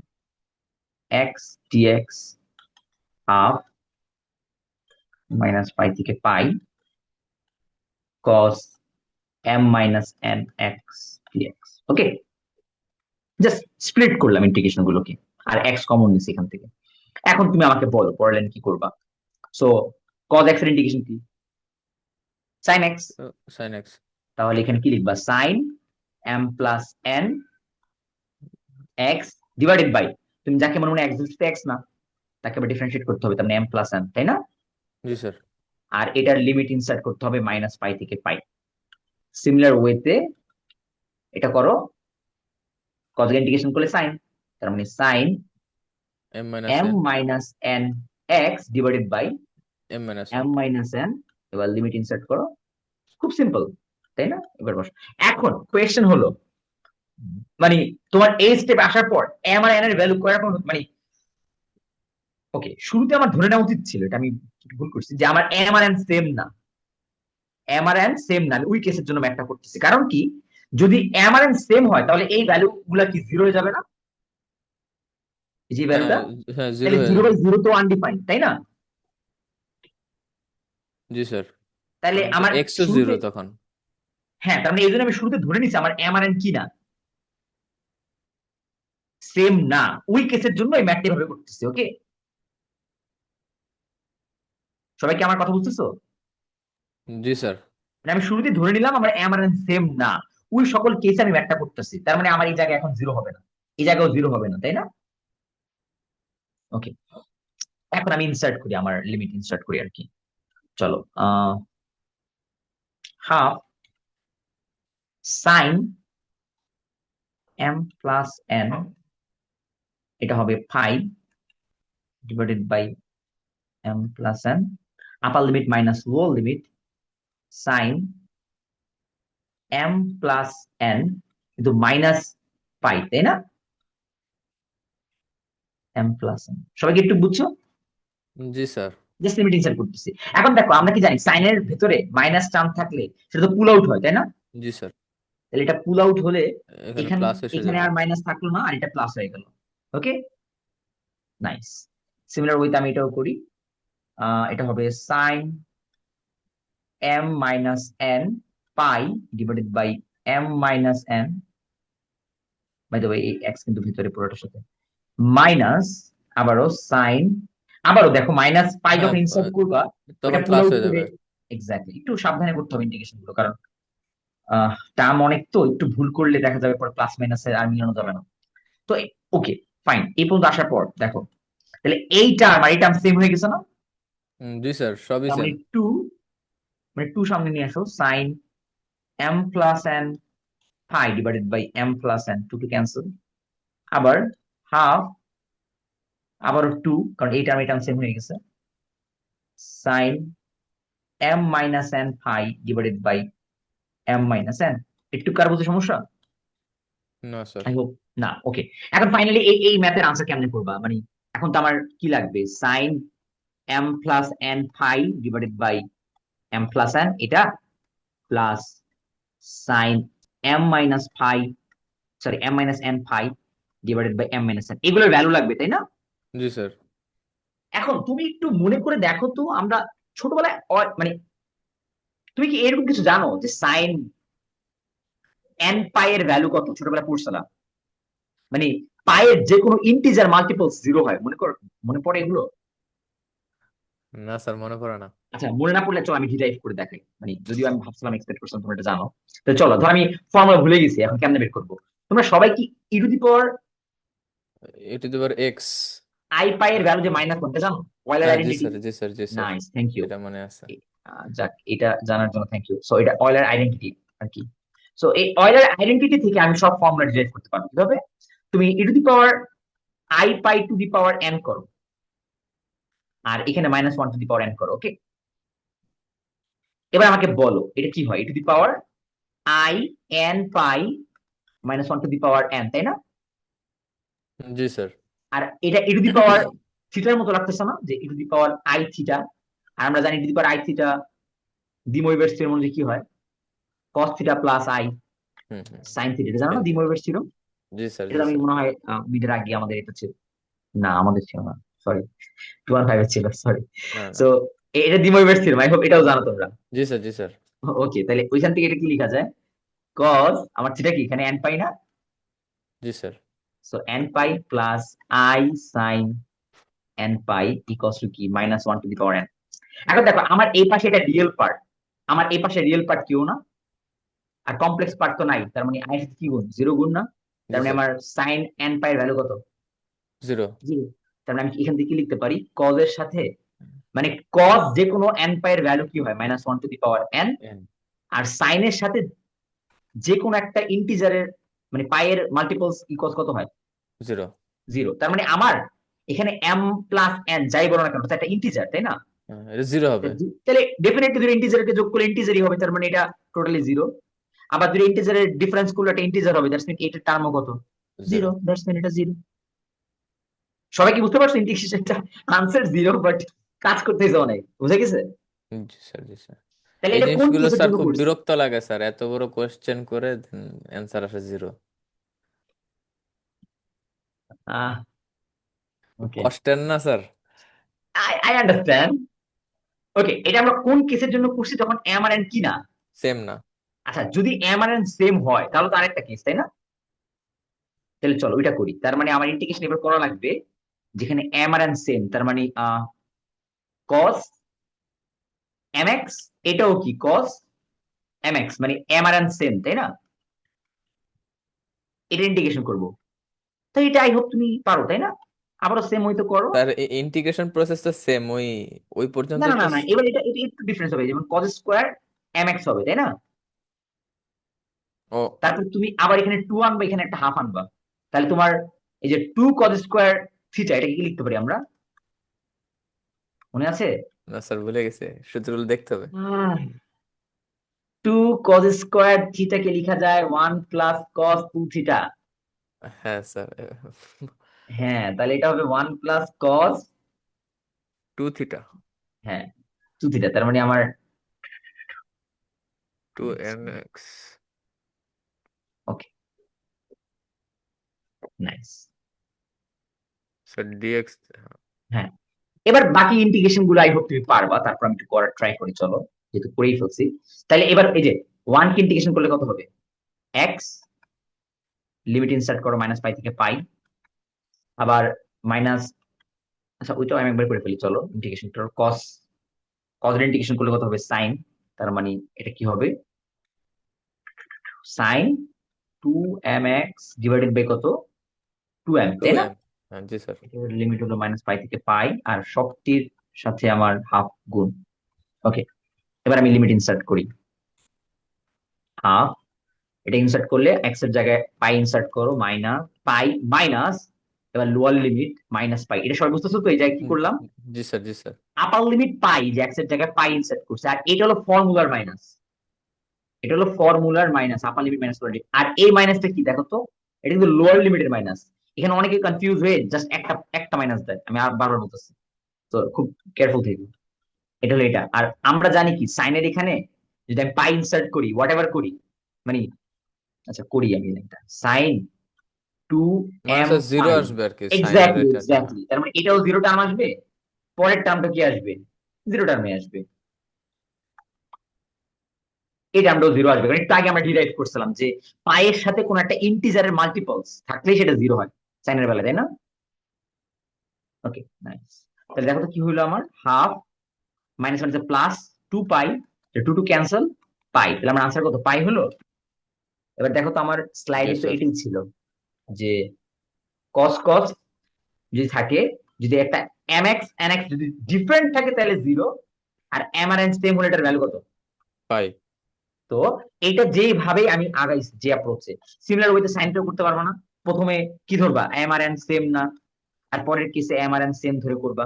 x d x half -pi থেকে pi cos m minus n x dx। Okay, just split করলাম ইন্টিগ্রেশন গুলোকে, আর এক্স কমন নিছি এখান থেকে। এখন তুমি আমাকে বলো পরের লাইন কি করবা। সো cos x এর ইন্টিগ্রেশন কি? sin x। Sine x. তাহলে এখানে কি লিখবা? sin m plus n x divided by, তুমি যাকে মনে মনে x দিচ্ছে x না, তাকে আবার ডিফারেন্সিয়েট করতে হবে, তার মানে m প্লাস n, তাই না? জি স্যার। আর এটার লিমিট ইনসার্ট করতে হবে -পাই থেকে পাই। সিমিলার ওয়েতে এটা করো, cos এর ইন্টিগ্রেশন করলে sin, তার মানে sin এম মাইনাস m এন, minus n x divided by m minus m এন। minus n। এবার লিমিট ইনসার্ট করো, খুব সিম্পল, তাই না? এবার বস। এখন কোয়েশ্চেন হলো, মানে তোমার এই স্টেপ আসার পর m আর n এর ভ্যালু করার পর, মানে ওকে, শুরুতে আমার ধরে নেওয়া উচিত ছিল, এটা আমি ভুল করছি, যে আমার m আর n সেম না। m আর n সেম না, আমি ওই কেসের জন্য ম্যাথটা করতেছি। কারণ কি, যদি m আর n সেম হয় তাহলে এই ভ্যালু গুলা কি জিরো হয়ে যাবে না? এই যে হ্যাঁ, ভ্যালুটা, হ্যাঁ জিরো তাহলে হয়ে জিরো যাবে। বাই জিরো তো আনডিফাইন্ড, তাই না? জি স্যার। তাহলে তো আমার এক্সও শুরুতে, জিরো তখন। হ্যাঁ, তার মানে এই জন্য আমি শুরুতে ধরে নিচ্ছি আমার m আর n কি না, সেম না। ওই কেসের জন্য এই ম্যাথটা এভাবে করতেছি। ওকে, সবাই কি আমার কথা বুঝতেছো? জি স্যার। মানে আমি শুরুতে ধরে নিলাম আমার m আর n সেম না, ওই সকল কেসে আমি ম্যাথটা করতেছি, তার মানে আমার এই জায়গায় এখন জিরো হবে না, এই জায়গাও জিরো হবে না, তাই না? ওকে, এখন আমি ইনসার্ট করি, আমার লিমিট ইনসার্ট করি আর কি। চলো, half sine m plus n, এটা হবে pi divided by m plus n, upper limit minus lower limit sine m plus n, কিন্তু মাইনাস পাই, তাই না? m প্লাস n, সবাই কি একটু বুঝছো? জি স্যার। জাস্ট লিমিট ইনসার্ট করতেছি। এখন দেখো, আমরা কি জানি সাইনের ভেতরে মাইনাস টার্ম থাকলে সেটা তো পুল আউট হয়, তাই না? জি স্যার। তাহলে এটা পুল আউট হলে এখানে এখানে, প্লাস এসে এখানে যাবে। আর মাইনাস থাকলো না, আর এটা প্লাস হয়ে গেল। ওকে, নাইস। সিমিলার ওয়েতে আমি এটাও করি, এটা হবে sine m minus n pi divided by m minus n, by the way এই x কিন্তু ভিতরে পুরোটার সাথে, মাইনাস আবারও সাইন, আবারও দেখো মাইনাস পাই হ্যাঁ যখন ইনসার্ট করবা ওটা তখন পুল প্লাস আউট হয়ে করে। যাবে। এক্স্যাক্টলি, একটু সাবধানে করতে হবে ইন্টিগ্রেশন গুলো, কারণ টার্ম অনেক, তো একটু ভুল করলে দেখা যাবে পরে প্লাস মাইনাসের আর মিলানো যাবে না। তো ওকে, ফাইন, এই পর্যন্ত আসার পর দেখো, তাহলে এই টার্ম আর এই টার্ম সেম হয়ে গেছে না? জি স্যার, সবই তার সেম। মানে টু, মানে টু সামনে নিয়ে আসো, sine m plus n pi divided by m plus n, two two cancel, আবার হাফ, আবারও টু, কারণ এই টার্ম সেম হয়ে গেছে, sine m minus n pi divided by m minus n। একটু কার বুঝতে সমস্যা? না স্যার। আই হোপ না। ওকে, এখন ফাইনালি এই এই ম্যাথের আনসার কেমনে করবা, মানে এখন তো আমার কি লাগবে, sine m plus n pi divided by m plus n, এটা plus sine m minus pi, sorry m minus n pi divided by m minus n, এগুলোর ভ্যালু লাগবে, তাই না? জি স্যার। এখন তুমি একটু মনে করে দেখো তো, আমরা ছোটবেলায় মানে তুমি কি এরকম কিছু জানো যে সাইন n পাই এর ভ্যালু কত, ছোটবেলায় পড়ছিলাম? মানে পায়ের যে কোনো ইন্টিজার মাল্টিপলস জিরো হয়, মনে কর, মনে পড়ে এগুলো? না স্যার, মনে পড়ে না। আচ্ছা, মনে না পড়লে চলো আমি ডিরাইভ করে দেখাই, মানে যদিও আমি ভাবছিলাম এক্সপেক্ট করছিলাম তোমরা এটা জানো। তো চলো, ধর আমি ফর্মুলা ভুলে গেছি, এখন কেমনে বের করবো? তোমরা সবাই কি e to the power a to the power x. I pi এর ভ্যালু যে মাইনাস ওয়ানটা জানো, ওয়েলার হ্যাঁ জি আইডেন্টিটি? স্যার, জি স্যার, জি স্যার। Nice, thank you. এটা মনে আছে। যাক, এটা জানার জন্য থ্যাংক ইউ। সো এটা অয়েলার আইডেন্টিটি আর কি। সো এই অয়েলার আইডেন্টিটি থেকে আমি সব ফর্মুলা ডিরাইভ করতে পারবো কিভাবে? তুমি e to the power i pi to the power n করো, আর এখানে -1 টু দি পাওয়ার n করো। ওকে, এবার আমাকে বলো এটা কি হয়, e two the power i n pi -1 to the power n, তাই না? জি স্যার। আর এটা e টু দি পাওয়ার থিটার মতো লাগতেছে না, যে e two the power i theta? আর আমরা জানি e two the power i theta দ্বি মোইভেটস থিওরেম অনুযায়ী কি হয়, cos theta plus i hmm hmm. sin theta, এটা জানো না Sin দ্বি theta। মোইভেটস থিওরেম? জি স্যার, এটা জি আমি স্যার। মনে হয় মিডের আগে আমাদের এটা ছিল, না আমাদের ছিল না, সরি 215 এর ছিল, সরি। না না। সো এটা দ্বি মোইভেটস থিওরেম, আই হোপ এটাও জানো তোমরা। জি স্যার, জি স্যার। ওকে, তাহলে ওইখান থেকে এটা কি লেখা যায়, cos আমার থিটা কি এখানে n পাই না, জি sir. So n pi plus i sin n pi equals to কি -1 টু দি পাওয়ার n। এখন দেখো আমার এই পাশে এটা রিয়েল পার্ট, আমার এই পাশে রিয়েল পার্ট কেউ না, আর কমপ্লেক্স পার্ট তো নাই, তার মানে i এর সাথে কি গুণ, 0 গুণ না? তার জি মানে স্যার। আমার sin n পাই এর ভ্যালু কত, 0। 0। তার মানে আমি এখান থেকে কি লিখতে পারি, cos এর সাথে, মানে cos যে কোনো n পাই এর ভ্যালু কি হয় -1 to the power n, n। আর sin এর সাথে যে কোনো একটা ইন্টিজারের মানে পাই এর মাল্টিপলস ইকুয়ালস কত হয়, 0। 0। তার মানে আমার এখানে m প্লাস n যাই বলো না কেন, তো একটা ইন্টিজার, তাই না? এটা 0 হবে। তাহলে ডেফিনেটলি দুটো ইন্টিজারকে যোগ করলে ইন্টিজারই হবে, তার মানে এটা টোটালি 0। আবার দুটো ইন্টিজারের ডিফারেন্স করলে একটা ইন্টিজার হবে, দ্যাটস মিন এটার টার্মও কত, 0, 0। দ্যাটস মিন এটা 0। সবাই কি বুঝতে পারছো ইন্টিগ্রেশনটা, আনসার 0, বাট কাজ করতেছে অনেক, বুঝে গেছে? জি স্যার, জি স্যার। তাহলে এই এটা কোন জিনিসগুলো কেসের স্যার জন্য খুব করছি? বিরক্ত লাগে স্যার, এত বড় কোয়েশ্চেন করে অ্যান্সার আসে 0। খুব ওকে, কষ্টের না স্যার? I understand. ওকে, এটা আমরা কোন কেসের জন্য করছি, যখন এম আর এন কি না? সেম না। আচ্ছা, যদি এম আর এন সেম হয় তাহলে তো আরেকটা কেস, তাই না? তাহলে চলো ওইটা করি, তার মানে আমার ইন্টিগ্রেশন এবার করা লাগবে যেখানে এম আর এন সেম, তার মানে cos mx, এটাও কি cos mx, মানে এম আর এন সেম, তাই না? এটা ইন্টিগ্রেশন করব, তো এটা আই হোপ তুমি পারো, তাই না? আবারও সেম হয়তো করো। স্যার ইন্টিগ্রেশন প্রসেস তো সেম, ওই ওই না পর্যন্তই না তো না না, এবার এটা এটা একটু ডিফারেন্স হবে, যেমন cos স্কোয়ার mx হবে, তাই না? ও। তারপর তুমি আবার এখানে 2 আনবা, এখানে একটা হাফ আনবা, তাহলে তোমার এই যে 2 cos স্কোয়ার থিটা, এটা কি লিখতে পারি আমরা, মনে আছে? না স্যার, ভুলে গেছে, সূত্রগুলো দেখতে হবে। 2 cos স্কোয়ার থিটাকে লেখা যায় 1 প্লাস cos 2 থিটা। হ্যাঁ স্যার। হ্যাঁ, তাহলে এটা হবে 1 প্লাস cos, 2 থিটা। হ্যাঁ 2 থিটা, তার মানে আমার 2 mx। Okay, nice. Sir dx. হ্যাঁ, এবার বাকি ইন্টিগ্রেশন গুলো আই হোপ তুমি পারবা, তারপর আমি একটু করার ট্রাই করি, চলো যেহেতু করেই ফেলছি। তাহলে এবার এই যে 1 কে ইন্টিগ্রেশন করলে কত হবে, x, লিমিট ইনসার্ট করো -পাই থেকে পাই, আবার মাইনাস, আচ্ছা ওইটাও আমি একবার করে ফেলি, চলো ইন্টিগ্রেশন করো cos, cos এর ইন্টিগ্রেশন করলে কত হবে sin, তার মানে এটা কি হবে sin 2mx ডিভাইডেড বাই কত, 2m, টু তাই না? এম হ্যাঁ জি স্যার। এটার লিমিট হলো -পাই থেকে পাই, আর সবটির সাথে আমার হাফ গুণ। ওকে, এবার আমি লিমিট ইনসার্ট করি, হাফ, এটা ইনসার্ট করলে এক্স এর জায়গায় পাই ইনসার্ট করো, পাই মাইনাস, এবার লোয়ার লিমিট -পাই, এটা সবাই বুঝতেছো তো, এই জায়গায় কি করলাম, জি স্যার, জি স্যার। আপার লিমিট পাই, যে এক্স এর জায়গায় পাই ইনসার্ট করছে, আর এটা হলো ফর্মুলার মাইনাস, এটা হলো ফর্মুলার minus, upper limit minus lower limit. আর এই মাইনাসটা কি দেখো তো, এটা কিন্তু লোয়ার লিমিটের মাইনাস। এখানে অনেকে কনফিউজ হয়ে জাস্ট একটা একটা মাইনাস দেয়, আমি আর বারবার বলতেছি, তো খুব কেয়ারফুল থেকো। এটা হলো এটা, আর আমরা জানি কি সাইনের এখানে যদি আমি পাই ইনসার্ট করি, হোয়াট এভার করি, মানে আচ্ছা করি আমি এটা সাইন টু মানে এম স্যার জিরো পাই, আসবে আর কি সাইনের এক্স্যাক্টলি এটা, হ্যাঁ। এক্স্যাক্টলি, তার মানে এটাও 0 টার্ম আসবে, পরের টার্মটা কি আসবে, 0 টার্মে আসবে, এই টার্মটাও 0 আসবে, কারণ একটু আগে আমরা ডিরাইভ করছিলাম যে পায়ের সাথে কোন একটা ইন্টিজারের মাল্টিপলস থাকলেই সেটা 0 হয় সাইনের বেলা, তাই না? ওকে, নাইস। তাহলে দেখো তো কি হইলো, আমার হাফ মাইনাস মাইনাস প্লাস 2 পাই, 2 ক্যান্সেল, পাই, তাহলে আমার আনসার কত, পাই হলো। এবার দেখো তো আমার জি স্লাইডে তো স্যার। এটাই ছিল, যে কস কস যদি থাকে, যদি একটা mx nx যদি ডিফারেন্ট থাকে তাহলে 0, আর m আর n সেম হলে এটার ভ্যালু কত। পাই। তো এইটা যেভাবে আমি আগাইছি যে অ্যাপ্রোচে, সিমিলার ওয়েতে সাইনটাও করতে পারবো না, প্রথমে কি ধরবা m আর n সেম না, আর পরের কেসে m আর n সেম ধরে করবা,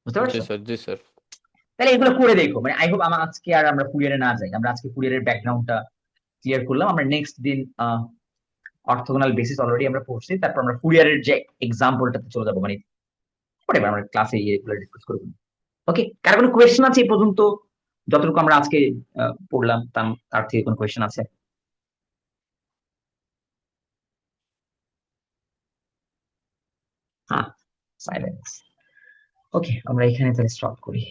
বুঝতে জি পারছো? স্যার, জি স্যার। তাহলে এগুলো করে দেখো, মানে আই হোপ আজকে আর আমরা ফুরিয়ারে না যাই, আমরা আজকে ফুরিয়ারের ব্যাকগ্রাউন্ডটা ক্লিয়ার করলাম। আমরা নেক্সট দিন অর্থোগোনাল বেসিস অলরেডি আমরা পড়ছি, তারপর আমরা ফুরিয়ারের যে এক্সাম্পলটাতে চলে যাবো, মানে পরে আমরা ক্লাসে এগুলো ডিসকাস করবো। ওকে, কার কোনো কোয়েশ্চেন আছে এই পর্যন্ত যতটুকু আমরা আজকে পড়লাম তার থেকে কোনো কোয়েশ্চেন আছে? হ্যাঁ, সাইলেন্স। ওকে, আমরা এখানে তাহলে স্টপ করি।